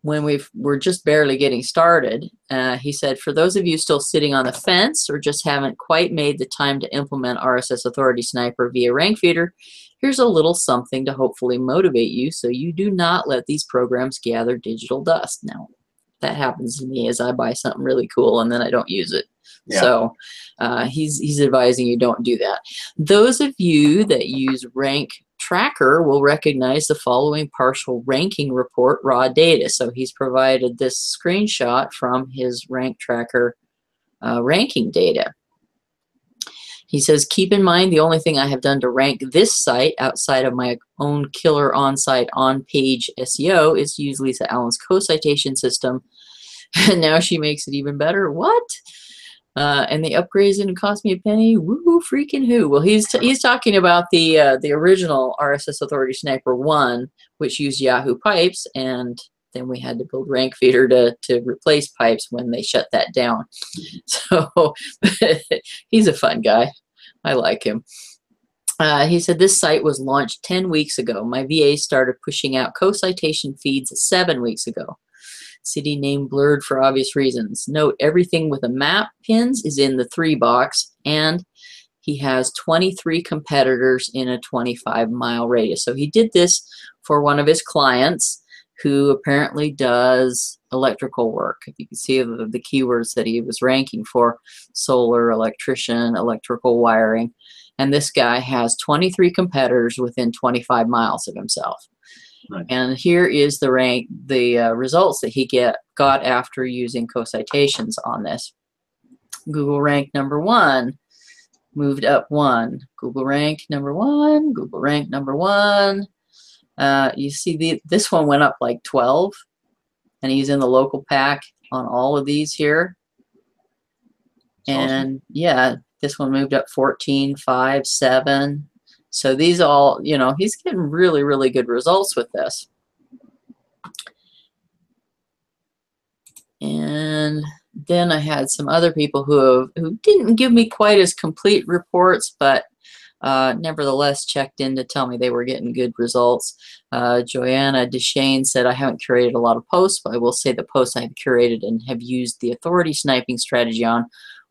when we're just barely getting started. He said, for those of you still sitting on the fence or just haven't quite made the time to implement RSS Authority Sniper via RankFeedr, here's a little something to hopefully motivate you so you do not let these programs gather digital dust. Now, that happens to me as I buy something really cool and then I don't use it. Yeah. So he's advising you don't do that. Those of you that use Rank Tracker will recognize the following partial ranking report raw data. So he's provided this screenshot from his Rank Tracker ranking data. He says, keep in mind the only thing I have done to rank this site outside of my own killer on-site on-page SEO is use Lisa Allen's Co-Citation system. And now she makes it even better. What? And the upgrades didn't cost me a penny. Woo freaking who? Well, he's talking about the original RSS Authority Sniper 1, which used Yahoo Pipes, and then we had to build RankFeedr to replace Pipes when they shut that down. So he's a fun guy. I like him. He said, this site was launched 10 weeks ago. My VA started pushing out co-citation feeds 7 weeks ago. City name blurred for obvious reasons. Note, everything with a map pins is in the 3 box, and he has 23 competitors in a 25-mile radius. So he did this for one of his clients who apparently does electrical work. You can see the keywords that he was ranking for: solar, electrician, electrical wiring. And this guy has 23 competitors within 25 miles of himself. Nice. And here is the results that he got after using co-citations on this. Google rank number 1 moved up 1. Google rank number 1. Google rank number 1. You see this one went up like 12, and he's in the local pack on all of these here. That's and awesome. Yeah, this one moved up 14, 5, 7. So these all, you know, he's getting really, really good results with this. And then I had some other people who didn't give me quite as complete reports, but nevertheless checked in to tell me they were getting good results. Joanna Deshane said, I haven't curated a lot of posts, but I will say the posts I have curated and have used the authority sniping strategy on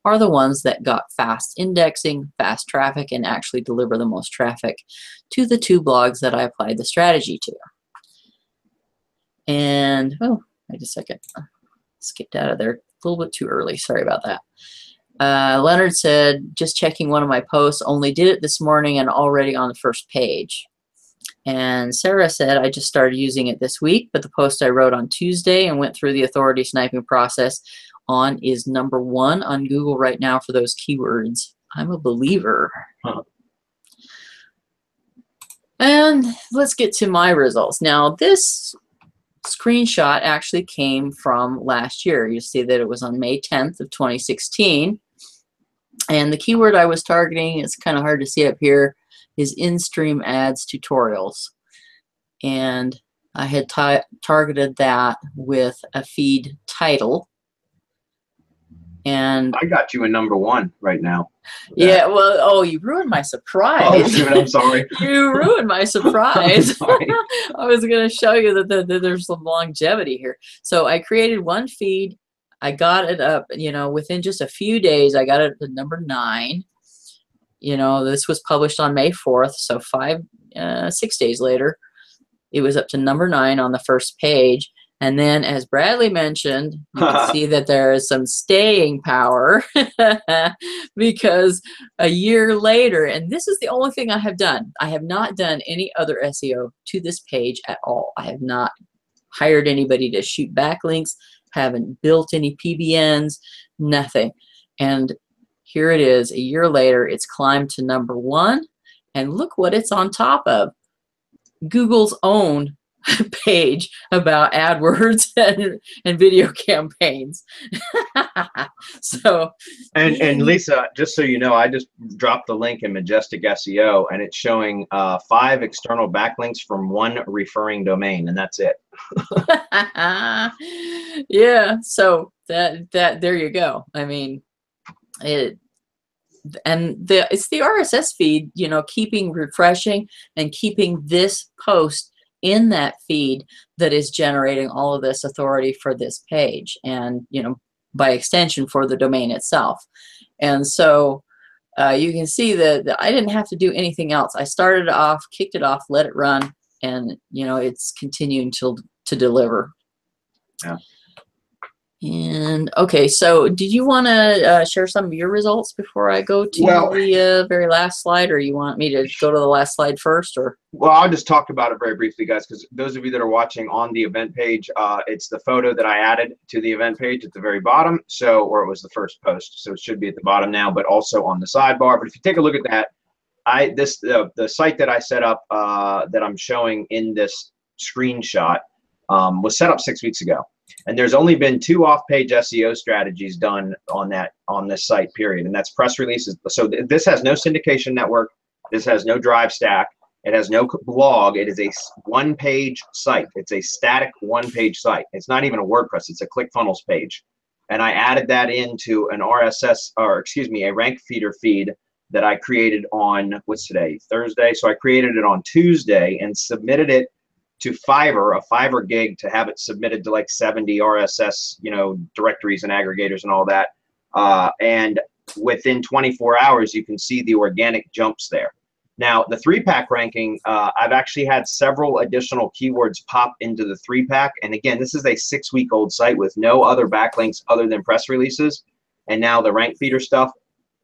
are the ones that got fast indexing, fast traffic, and actually deliver the most traffic to the 2 blogs that I applied the strategy to. And, oh, wait a second. Skipped out of there a little bit too early. Sorry about that. Leonard said, just checking one of my posts, only did it this morning and already on the first page. And Sarah said, I just started using it this week, but the post I wrote on Tuesday and went through the authority sniping process on is #1 on Google right now for those keywords. I'm a believer. Huh. And let's get to my results. Now, this screenshot actually came from last year. You see that it was on May 10th of 2016. And the keyword I was targeting, it's kind of hard to see up here, is in-stream ads tutorials. And I had targeted that with a feed title. And I got you in #1 right now. yeah, well, oh, you ruined my surprise. Oh, shoot, I'm sorry. You ruined my surprise. Sorry. I was going to show you that there's some longevity here. So I created one feed. I got it up, you know, within just a few days, I got it to #9. You know, this was published on May 4th, so 6 days later, it was up to #9 on the first page. And then, as Bradley mentioned, you can see that there is some staying power because a year later, and this is the only thing I have done. I have not done any other SEO to this page at all. I have not hired anybody to shoot backlinks, haven't built any PBNs, nothing. And here it is, a year later, it's climbed to #1. And look what it's on top of. Google's own page about AdWords and video campaigns. So, and Lisa, just so you know, I just dropped the link in Majestic SEO, and it's showing 5 external backlinks from 1 referring domain, and that's it. yeah, so that there you go. I mean, it's the RSS feed, you know, keeping refreshing and keeping this post in that feed that is generating all of this authority for this page, and, you know, by extension for the domain itself. And so you can see that I didn't have to do anything else. I started it off, kicked it off, let it run, and, you know, it's continuing to deliver. Yeah. And okay, so did you want to share some of your results before I go to the very last slide, or you want me to go to the last slide first? Or well, I'll just talk about it very briefly, guys, because those of you that are watching on the event page, it's the photo that I added to the event page at the very bottom. So, or it was the first post, so it should be at the bottom now, but also on the sidebar. But if you take a look at that, the site that I set up that I'm showing in this screenshot was set up 6 weeks ago. And there's only been 2 off-page SEO strategies done on this site, period. And that's press releases. So this has no syndication network. This has no drive stack. It has no blog. It is a one-page site. It's a static one-page site. It's not even a WordPress. It's a ClickFunnels page. And I added that into an RSS, or excuse me, a RankFeedr feed that I created on, what's today, Thursday? So I created it on Tuesday and submitted it to Fiverr, a Fiverr gig, to have it submitted to like 70 RSS, you know, directories and aggregators and all that. And within 24 hours, you can see the organic jumps there. Now, the 3-pack ranking, I've actually had several additional keywords pop into the 3-pack. And again, this is a 6-week-old site with no other backlinks other than press releases, and now the RankFeedr stuff.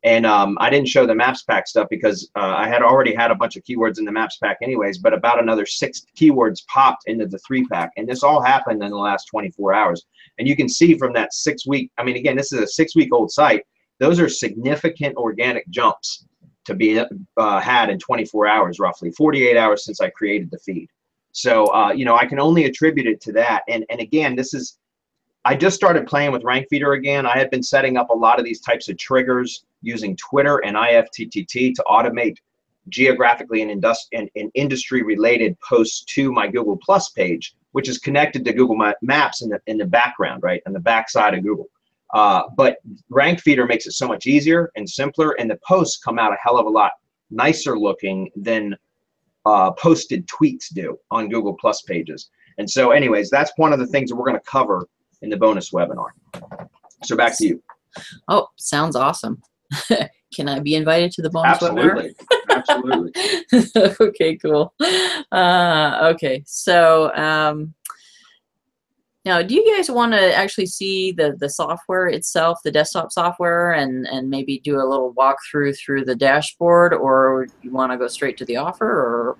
And I didn't show the Maps Pack stuff because I had already had a bunch of keywords in the Maps Pack anyways, but about another 6 keywords popped into the 3-pack. And this all happened in the last 24 hours. And you can see from that 6-week, I mean, again, this is a 6-week-old site. Those are significant organic jumps to be had in 24 hours, roughly 48 hours since I created the feed. So, you know, I can only attribute it to that. And again, this is, I just started playing with RankFeedr again. I had been setting up a lot of these types of triggers using Twitter and IFTTT to automate geographically and industry-related posts to my Google Plus page, which is connected to Google Maps in the background, right, on the backside of Google. But RankFeedr makes it so much easier and simpler, and the posts come out a hell of a lot nicer looking than posted tweets do on Google Plus pages. And so anyways, that's one of the things that we're going to cover in the bonus webinar. So back to you. Oh, sounds awesome. Can I be invited to the bonus webinar? Absolutely. Okay, cool. Okay, so now, do you guys want to actually see the software itself, the desktop software, and maybe do a little walkthrough through the dashboard, or you want to go straight to the offer, or?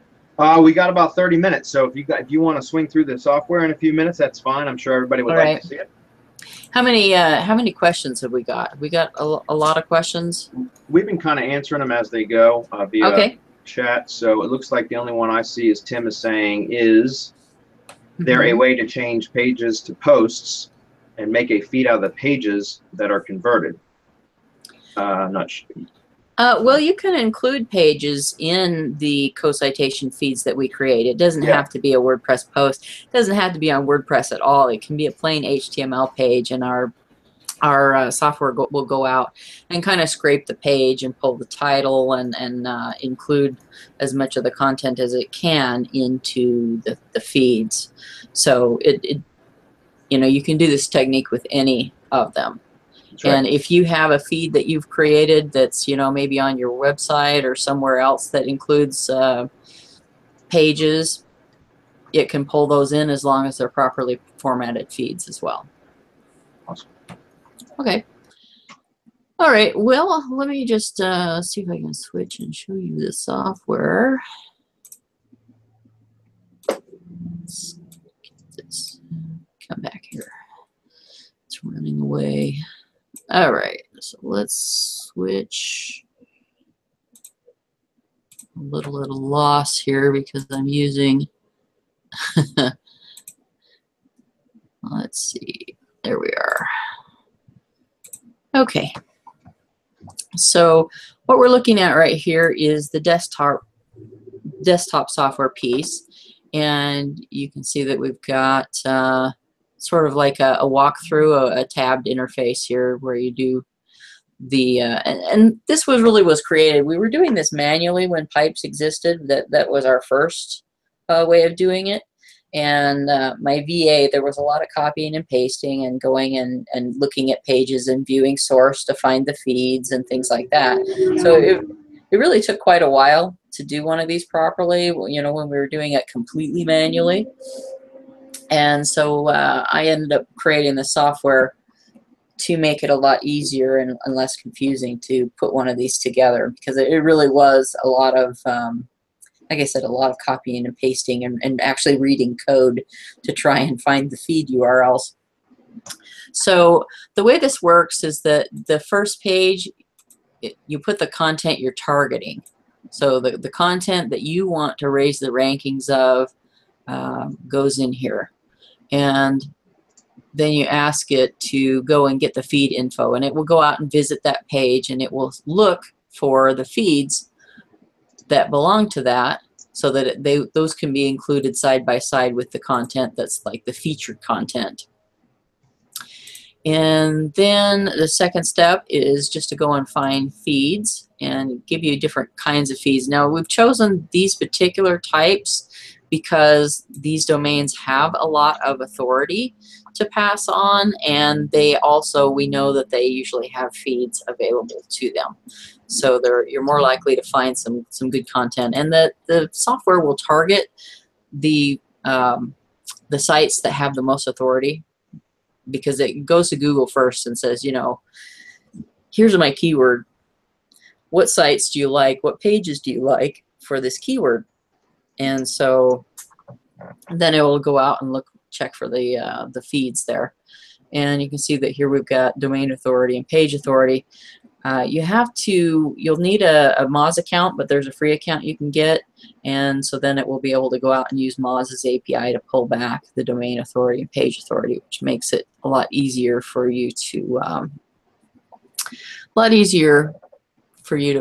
We got about 30 minutes, so if you want to swing through the software in a few minutes, that's fine. I'm sure everybody would like to see it. How many questions have we got? We got a lot of questions. We've been kind of answering them as they go via Okay. chat. So it looks like the only one I see is Tim is saying, is there a way to change pages to posts and make a feed out of the pages that are converted? I'm not sure. Well, you can include pages in the co-citation feeds that we create. It doesn't have to be a WordPress post. It doesn't have to be on WordPress at all. It can be a plain HTML page, and our software will go out and kind of scrape the page and pull the title and include as much of the content as it can into the feeds. So you know, you can do this technique with any of them. Right. And if you have a feed that you've created that's, you know, maybe on your website or somewhere else that includes pages, it can pull those in as long as they're properly formatted feeds as well. Awesome. Okay. All right. Well, let me just see if I can switch and show you the software. Let's get this. Come back here. It's running away. All right, so let's switch. A little at a loss here because I'm using, let's see, there we are. Okay, so what we're looking at right here is the desktop software piece, and you can see that we've got sort of like a walkthrough, a tabbed interface here where you do the and this was created. We were doing this manually when Pipes existed. That was our first way of doing it. And my VA, there was a lot of copying and pasting and going and looking at pages and viewing source to find the feeds and things like that. So it really took quite a while to do one of these properly, you know, when we were doing it completely manually. And so I ended up creating the software to make it a lot easier and less confusing to put one of these together, because it really was a lot of, like I said, a lot of copying and pasting and actually reading code to try and find the feed URLs. So the way this works is that the first page, you put the content you're targeting. So the content that you want to raise the rankings of goes in here. And then you ask it to go and get the feed info, and it will go out and visit that page, and it will look for the feeds that belong to that, so that those can be included side by side with the content that's like the featured content. And then the second step is just to go and find feeds and give you different kinds of feeds. Now, we've chosen these particular types because these domains have a lot of authority to pass on, and they also, we know that they usually have feeds available to them. So you're more likely to find some good content, and the software will target the sites that have the most authority, because it goes to Google first and says, you know, here's my keyword. What sites do you like? What pages do you like for this keyword? And so then it will go out and check for the feeds there. And you can see that here we've got domain authority and page authority. You'll need a Moz account, but there's a free account you can get, and so then it will be able to go out and use Moz's API to pull back the domain authority and page authority, which makes it a lot easier for you to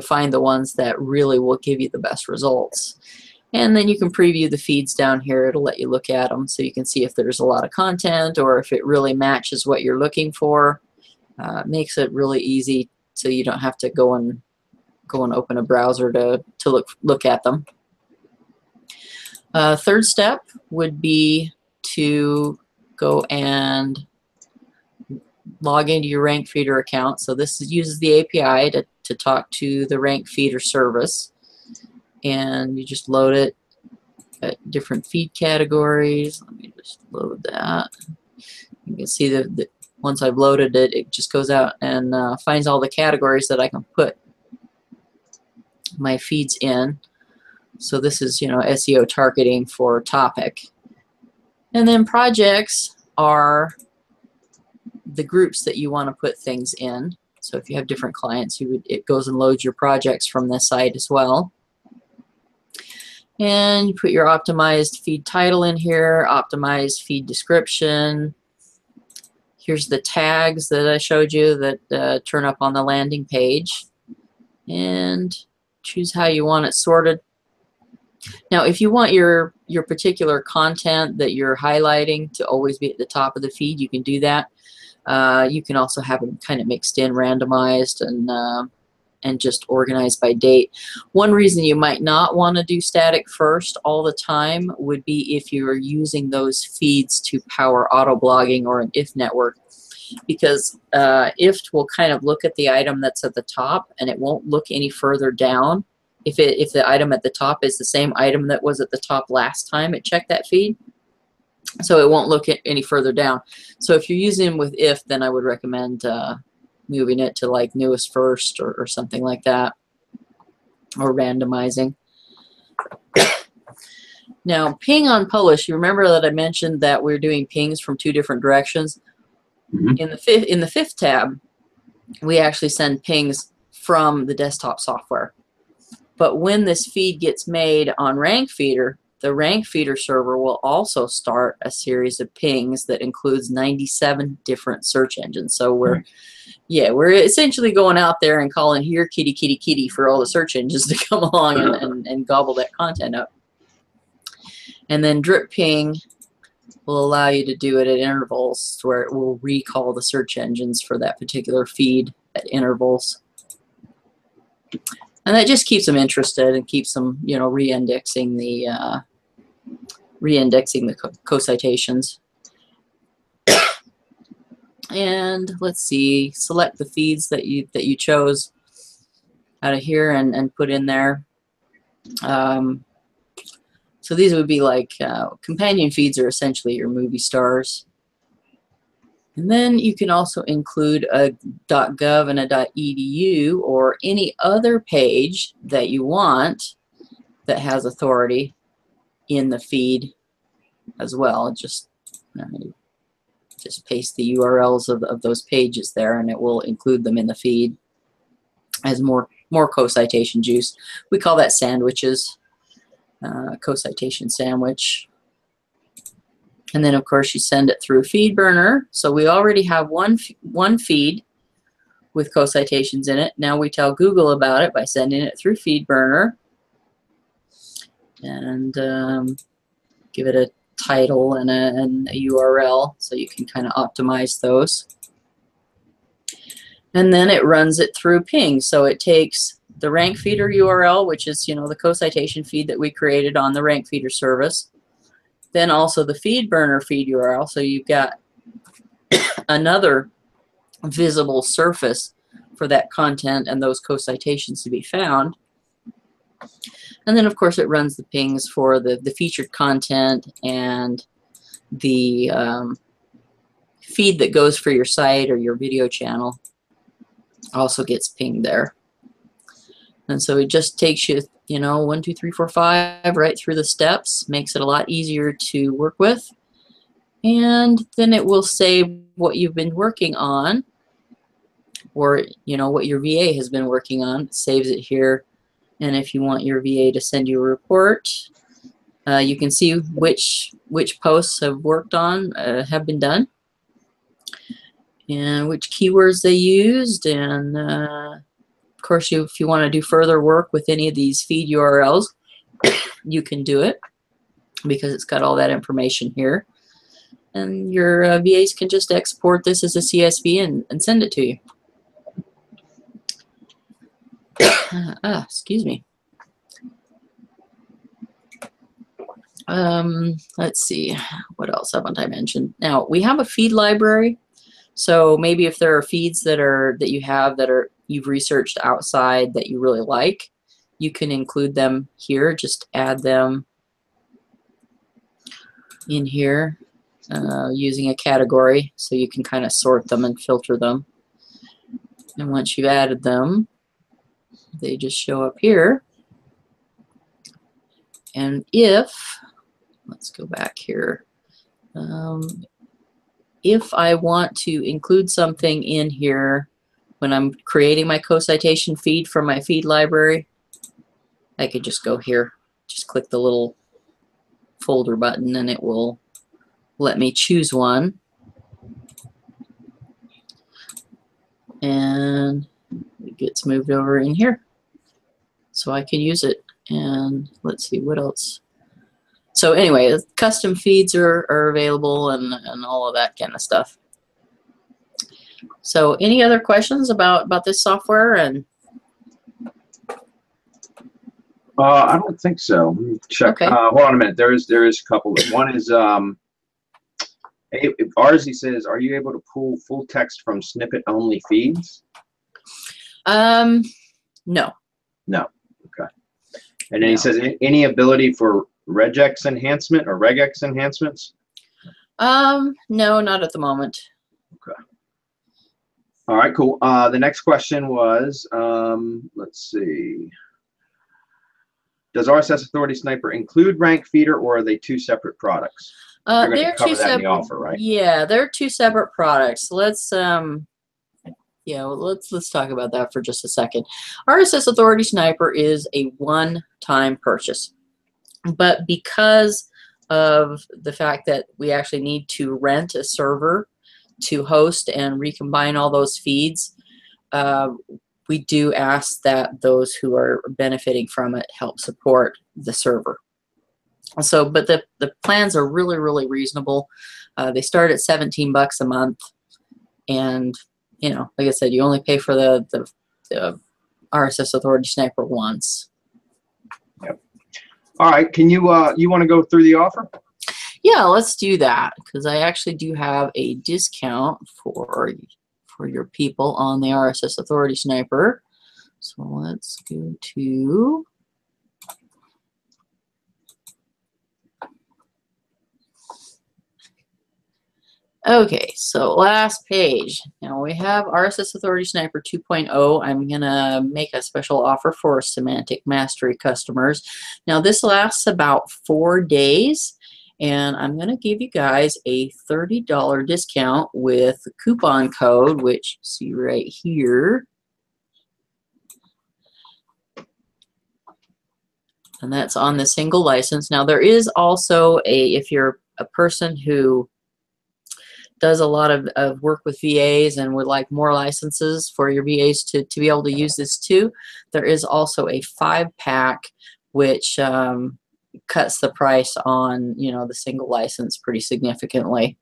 find the ones that really will give you the best results. And then you can preview the feeds down here. It'll let you look at them so you can see if there's a lot of content or if it really matches what you're looking for. It makes it really easy, so you don't have to go and open a browser to look at them. Third step would be to go and log into your RankFeedr account. So this uses the API to talk to the RankFeedr service, and you just load it at different feed categories. Let me just load that. You can see that once I've loaded it, it just goes out and finds all the categories that I can put my feeds in. So this is, you know, SEO targeting for topic. And then projects are the groups that you want to put things in. So if you have different clients, it goes and loads your projects from this site as well. And you put your optimized feed title in here, optimized feed description. Here's the tags that I showed you that turn up on the landing page. And choose how you want it sorted. Now, if you want your particular content that you're highlighting to always be at the top of the feed, you can do that. You can also have them kind of mixed in, randomized, and just organized by date. One reason you might not want to do static first all the time would be if you are using those feeds to power auto blogging or an if network, because if will kind of look at the item that's at the top and it won't look any further down. If the item at the top is the same item that was at the top last time it checked that feed, so it won't look any further down. So if you're using with if, then I would recommend moving it to like newest first or something like that, or randomizing. Now, ping on publish, you remember that I mentioned that we're doing pings from 2 different directions. In the fifth tab, we actually send pings from the desktop software. But when this feed gets made on RankFeedr, the RankFeedr server will also start a series of pings that includes 97 different search engines. So we're essentially going out there and calling here kitty kitty kitty for all the search engines to come along and gobble that content up. And then drip ping will allow you to do it at intervals where it will recall the search engines for that particular feed at intervals. And that just keeps them interested and keeps them, you know, re-indexing the co-citations. And let's see, select the feeds that you chose out of here and put in there. So these would be like companion feeds are essentially your movie stars. And then you can also include a .gov and a .edu or any other page that you want that has authority in the feed as well. Just paste the URLs of those pages there, and it will include them in the feed as more co-citation juice. We call that sandwiches, co-citation sandwich. And then, of course, you send it through FeedBurner. So we already have one feed with co-citations in it. Now we tell Google about it by sending it through FeedBurner. And give it a title and a URL so you can kind of optimize those. And then it runs it through ping. So it takes the RankFeedr URL, which is, you know, the co-citation feed that we created on the RankFeedr service. Then also the FeedBurner feed URL, so you've got another visible surface for that content and those co-citations to be found. And then, of course, it runs the pings for the featured content, and the feed that goes for your site or your video channel also gets pinged there. And so it just takes you, you know, 1, 2, 3, 4, 5 right through the steps, makes it a lot easier to work with. And then it will say what you've been working on, or, you know, what your VA has been working on. It saves it here. And if you want your VA to send you a report, you can see which posts have worked on, have been done, and which keywords they used. And of course, if you want to do further work with any of these feed URLs, you can do it because it's got all that information here. And your VAs can just export this as a CSV and send it to you. Excuse me. Let's see, what else haven't I mentioned? Now, we have a feed library. So maybe if there are feeds that you've researched outside that you really like, you can include them here. Just add them in here using a category, so you can kind of sort them and filter them. And once you've added them, they just show up here. And if, let's go back here. if I want to include something in here when I'm creating my co-citation feed from my feed library, I could just go here, just click the little folder button, and it will let me choose one. And it gets moved over in here, so I can use it. And let's see what else. So anyway, custom feeds are available, and all of that kind of stuff. So any other questions about this software? And I don't think so. Let me check. Okay. Hold on a minute. There is a couple. One is ours. He says, "Are you able to pull full text from snippet only feeds?" No. No. Okay. And then he says, "Any ability for regex enhancement or regex enhancements?" No, not at the moment. Okay. All right, cool. The next question was, let's see. Does RSS Authority Sniper include RankFeedr, or are they two separate products? They're two separate. In the offer, right? Yeah, they're two separate products. Let's let's talk about that for just a second. RSS Authority Sniper is a one-time purchase, but because of the fact that we actually need to rent a server to host and recombine all those feeds, we do ask that those who are benefiting from it help support the server. So, but the plans are really, really reasonable. They start at $17 a month, and like I said, you only pay for the RSS Authority Sniper once. Yep. All right. Can you you want to go through the offer? Yeah, let's do that, because I actually do have a discount for your people on the RSS Authority Sniper. So let's go to okay, so last page. Now we have RSS Authority Sniper 2.0. I'm going to make a special offer for Semantic Mastery customers. Now this lasts about 4 days, and I'm going to give you guys a $30 discount with the coupon code, which you see right here. And that's on the single license. Now there is also if you're a person who does a lot of work with VAs and would like more licenses for your VAs to be able to use this too, there is also a 5-pack which cuts the price on the single license pretty significantly.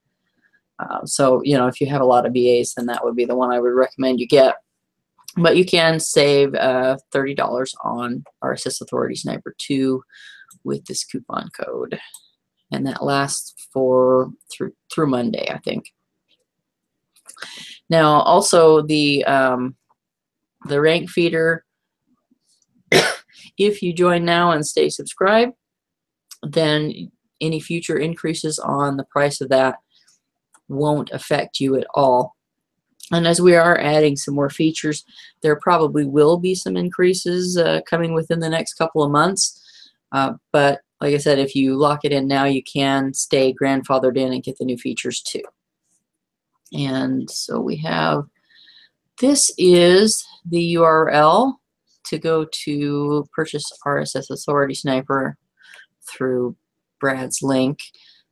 So if you have a lot of VAs, then that would be the one I would recommend you get. But you can save $30 on RSS Authority Sniper 2 with this coupon code, and that lasts through Monday, I think. Now, also the RankFeedr, if you join now and stay subscribed, then any future increases on the price of that won't affect you at all. And as we are adding some more features, there probably will be some increases coming within the next couple of months. But like I said, if you lock it in now, you can stay grandfathered in and get the new features too. And so we have, this is the URL to go to purchase RSS Authority Sniper through Brad's link.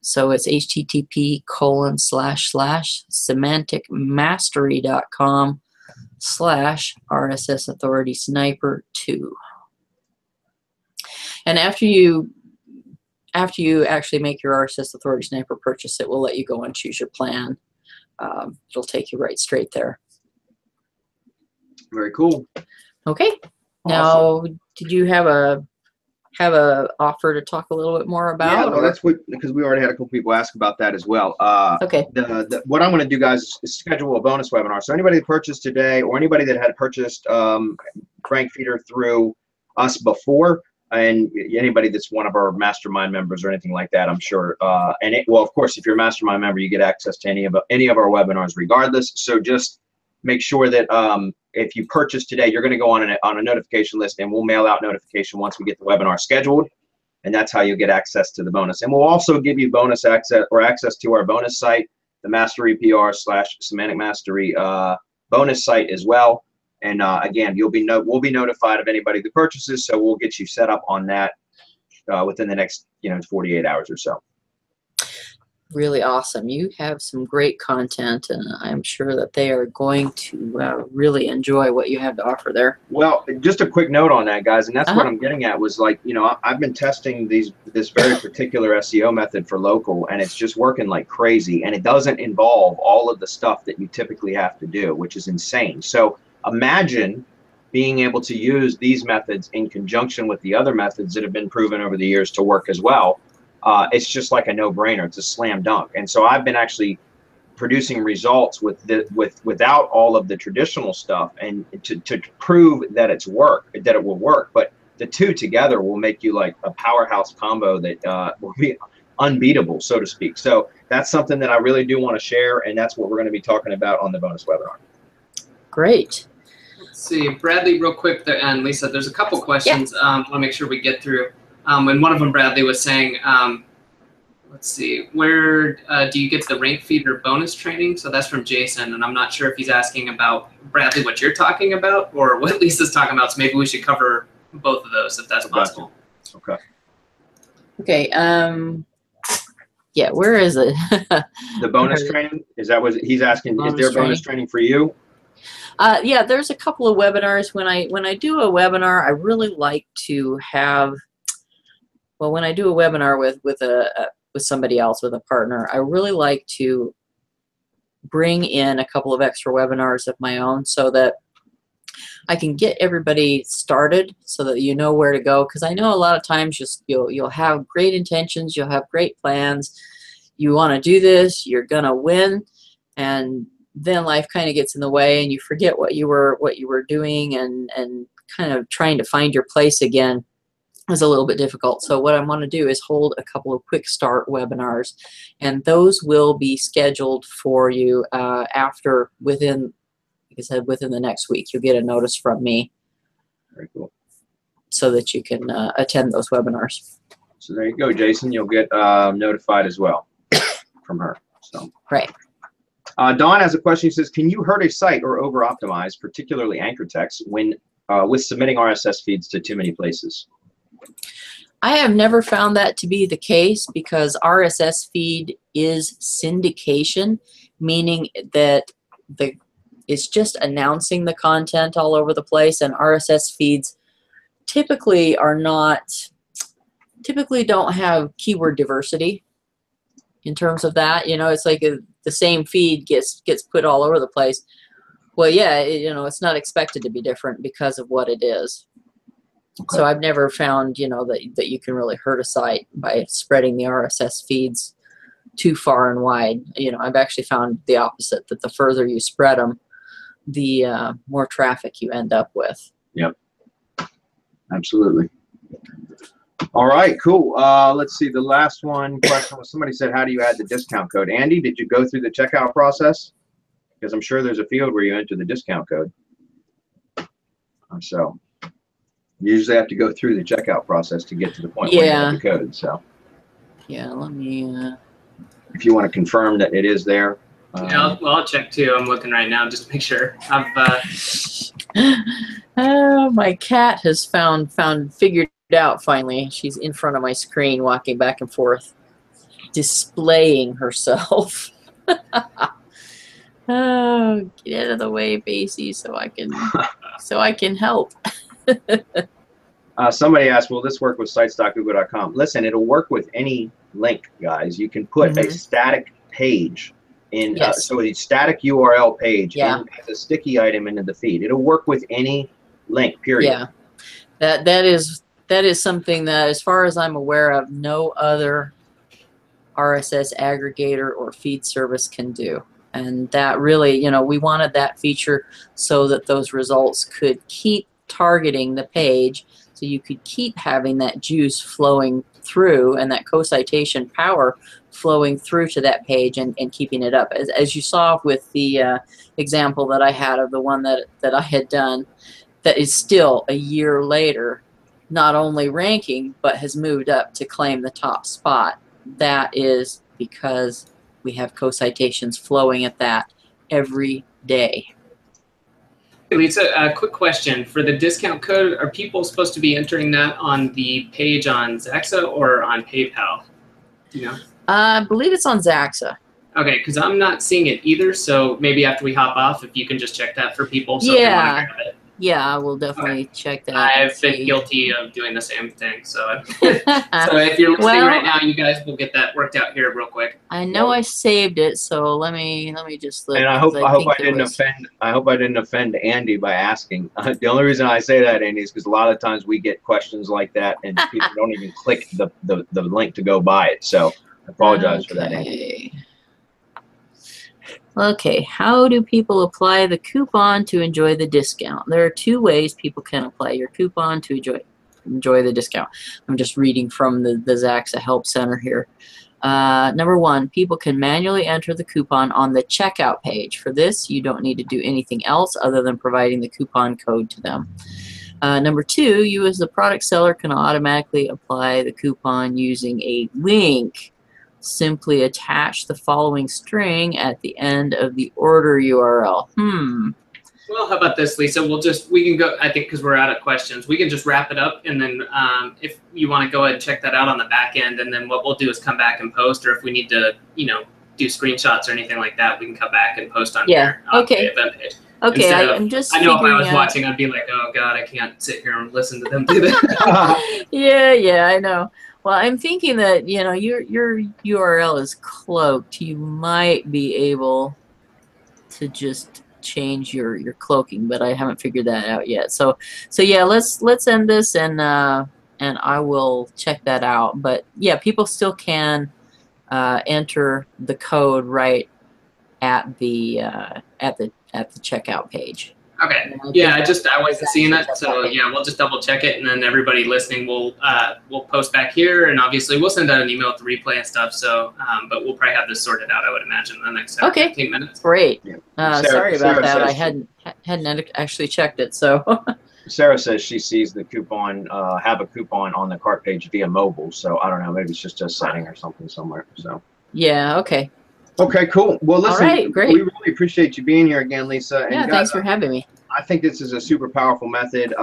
So it's http://semanticmastery.com/RSS Authority Sniper 2. And after you actually make your RSS Authority Sniper purchase, it will let you go and choose your plan. It'll take you right straight there. Very cool. Okay. Now, did you have a offer to talk a little bit more about? Yeah, well, that's because we already had a couple people ask about that as well. Okay. What I'm going to do, guys, is schedule a bonus webinar. So anybody that purchased today, or anybody that had purchased RankFeedr through us before, and anybody that's one of our mastermind members or anything like that, I'm sure. Well, of course, if you're a mastermind member, you get access to any of our webinars regardless. So just make sure that if you purchase today, you're going to go on a notification list, and we'll mail out notification once we get the webinar scheduled, and that's how you get access to the bonus. And we'll also give you bonus access, or access to our bonus site, the Mastery PR / Semantic Mastery bonus site as well. And again, we'll be notified of anybody that purchases, so we'll get you set up on that within the next 48 hours or so. Really awesome. You have some great content, and I'm sure that they are going to really enjoy what you have to offer there. Well, just a quick note on that, guys, and that's what I'm getting at was, like, I've been testing this very particular SEO method for local, and it's just working like crazy, and it doesn't involve all of the stuff that you typically have to do, which is insane. So imagine being able to use these methods in conjunction with the other methods that have been proven over the years to work as well. It's just like a no-brainer. It's a slam dunk. And so I've been actually producing results without all of the traditional stuff, and to prove that it will work. But the two together will make you like a powerhouse combo that will be unbeatable, so to speak. So that's something that I really do want to share, and that's what we're going to be talking about on the bonus webinar. Great. Let's see, Bradley, real quick there, and Lisa, there's a couple questions I want to make sure we get through. And one of them, Bradley, was saying, let's see, where do you get the RankFeedr bonus training? So that's from Jason, and I'm not sure if he's asking about, Bradley, what you're talking about or what Lisa's talking about, so maybe we should cover both of those if that's possible. Okay. Okay, yeah, where is it? The bonus training? Is that what he's asking? Is there bonus training for you? Yeah, there's a couple of webinars. When I do a webinar, I really like to have, well, when I do a webinar with somebody else, with a partner, I really like to bring in a couple of extra webinars of my own so that I can get everybody started, so that you know where to go. Because I know a lot of times you'll have great intentions, you'll have great plans, you want to do this, you're gonna win, and then life kind of gets in the way, and you forget what you were doing, and kind of trying to find your place again is a little bit difficult. So what I want to do is hold a couple of quick start webinars, and those will be scheduled for you within, like I said, within the next week. You'll get a notice from me. Very cool. So that you can attend those webinars. So there you go, Jason. You'll get notified as well from her. So right. Don has a question. He says, can you hurt a site or over-optimize, particularly anchor text, when with submitting RSS feeds to too many places? I have never found that to be the case, because RSS feed is syndication, meaning that it's just announcing the content all over the place, and RSS feeds typically don't have keyword diversity in terms of that. It's like the same feed gets put all over the place. Well, yeah, it's not expected to be different because of what it is. Okay. So I've never found, that you can really hurt a site by spreading the RSS feeds too far and wide. I've actually found the opposite, that the further you spread them, the more traffic you end up with. Yep. Absolutely. All right, cool. Let's see. The last one question was, somebody said, how do you add the discount code? Andy, did you go through the checkout process? Because I'm sure there's a field where you enter the discount code. So you usually have to go through the checkout process to get to the point where you have the code. So yeah, let me. If you want to confirm that it is there. Yeah, I'll check too. I'm looking right now just to make sure. My cat has figured it out finally. She's in front of my screen, walking back and forth, displaying herself. Oh, get out of the way, Basie, so I can help. Somebody asked, will this work with sites.google.com? Listen, it'll work with any link, guys. You can put a static page in, so a static URL page as a sticky item into the feed. It'll work with any link, period. Yeah, that is something that, as far as I'm aware of, no other RSS aggregator or feed service can do. And that really, we wanted that feature so that those results could keep targeting the page, so you could keep having that juice flowing through and that co-citation power flowing through to that page and keeping it up. As you saw with the example that I had of the one that I had done, that is still a year later not only ranking but has moved up to claim the top spot. That is because we have co-citations flowing at that every day. Hey, Lisa, a quick question. For the discount code, are people supposed to be entering that on the page on Zaxa or on PayPal? You know? I believe it's on Zaxa. Okay, because I'm not seeing it either, so maybe after we hop off, if you can just check that for people so if they want to grab it. Yeah, I will definitely check that. I've been guilty of doing the same thing, so so if you're listening right now, you guys will get that worked out here real quick. I know I saved it, so let me just look. And I hope I didn't offend Andy by asking. The only reason I say that, Andy, is because a lot of times we get questions like that, and people don't even click the link to go buy it. So I apologize for that, Andy. Okay, how do people apply the coupon to enjoy the discount? There are 2 ways people can apply your coupon to enjoy the discount. I'm just reading from the Zaxa Help Center here. Number 1, people can manually enter the coupon on the checkout page. For this, you don't need to do anything else other than providing the coupon code to them. Number 2, you as the product seller can automatically apply the coupon using a link. Simply attach the following string at the end of the order URL. Well, how about this, Lisa? We can go, I think, because we're out of questions. We can just wrap it up, and then if you want to go ahead and check that out on the back end, and then what we'll do is come back and post, or if we need to, you know, do screenshots or anything like that, we can come back and post on here. Okay. Okay, I'm just I know if I was watching, I'd be like, oh, God, I can't sit here and listen to them do that. Yeah, I know. Well, I'm thinking that, you know, your URL is cloaked. You might be able to just change your cloaking, but I haven't figured that out yet. So yeah, let's end this, and I will check that out. But yeah, people still can enter the code right at the checkout page. Okay. Yeah, I wasn't seeing that, so yeah, we'll just double check it, and then everybody listening will post back here, and obviously we'll send out an email with the replay and stuff. So, but we'll probably have this sorted out, I would imagine, in the next 15 minutes. Great. Sorry about that. I hadn't actually checked it. So. Sarah says she sees the coupon, have a coupon on the cart page via mobile. So I don't know, maybe it's just a setting or something somewhere. So. Yeah. Okay. Okay, cool. Well, listen, all right, great. We really appreciate you being here again, Lisa. And yeah, guys, thanks for having me. I think this is a super powerful method.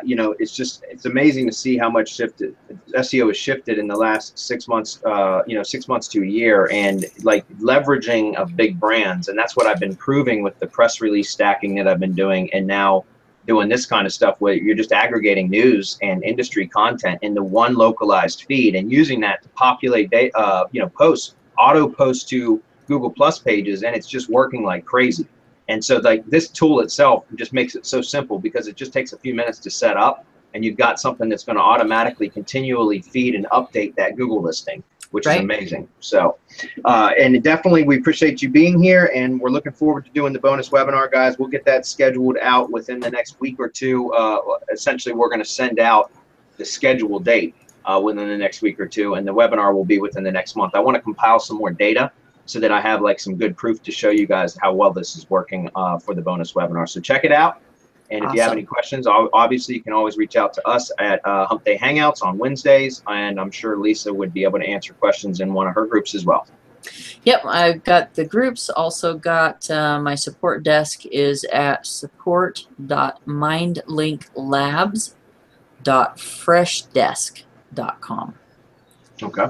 You know, it's amazing to see how much SEO has shifted in the last 6 months, you know, 6 months to a year, and like leveraging of big brands. And that's what I've been proving with the press release stacking that I've been doing, and now doing this kind of stuff where you're just aggregating news and industry content into one localized feed and using that to populate, you know, posts, auto post to Google Plus pages, and it's just working like crazy. And so like this tool itself just makes it so simple because it just takes a few minutes to set up, and you've got something that's going to automatically continually feed and update that Google listing, which is amazing. So and definitely we appreciate you being here, and we're looking forward to doing the bonus webinar, guys. We'll get that scheduled out within the next week or two. Essentially, we're going to send out the scheduled date within the next week or two, and the webinar will be within the next month. I want to compile some more data so that I have like some good proof to show you guys how well this is working for the bonus webinar. So check it out. And if you have any questions, obviously you can always reach out to us at Hump Day Hangouts on Wednesdays. And I'm sure Lisa would be able to answer questions in one of her groups as well. Yep, I've got the groups. Also got my support desk is at support.mindlinklabs.freshdesk.com. Okay.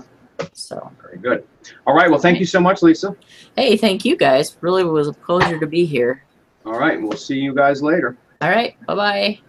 So very good. All right. Well, thank you so much, Lisa. Hey, thank you guys. Really was a pleasure to be here. All right. We'll see you guys later. All right. Bye-bye.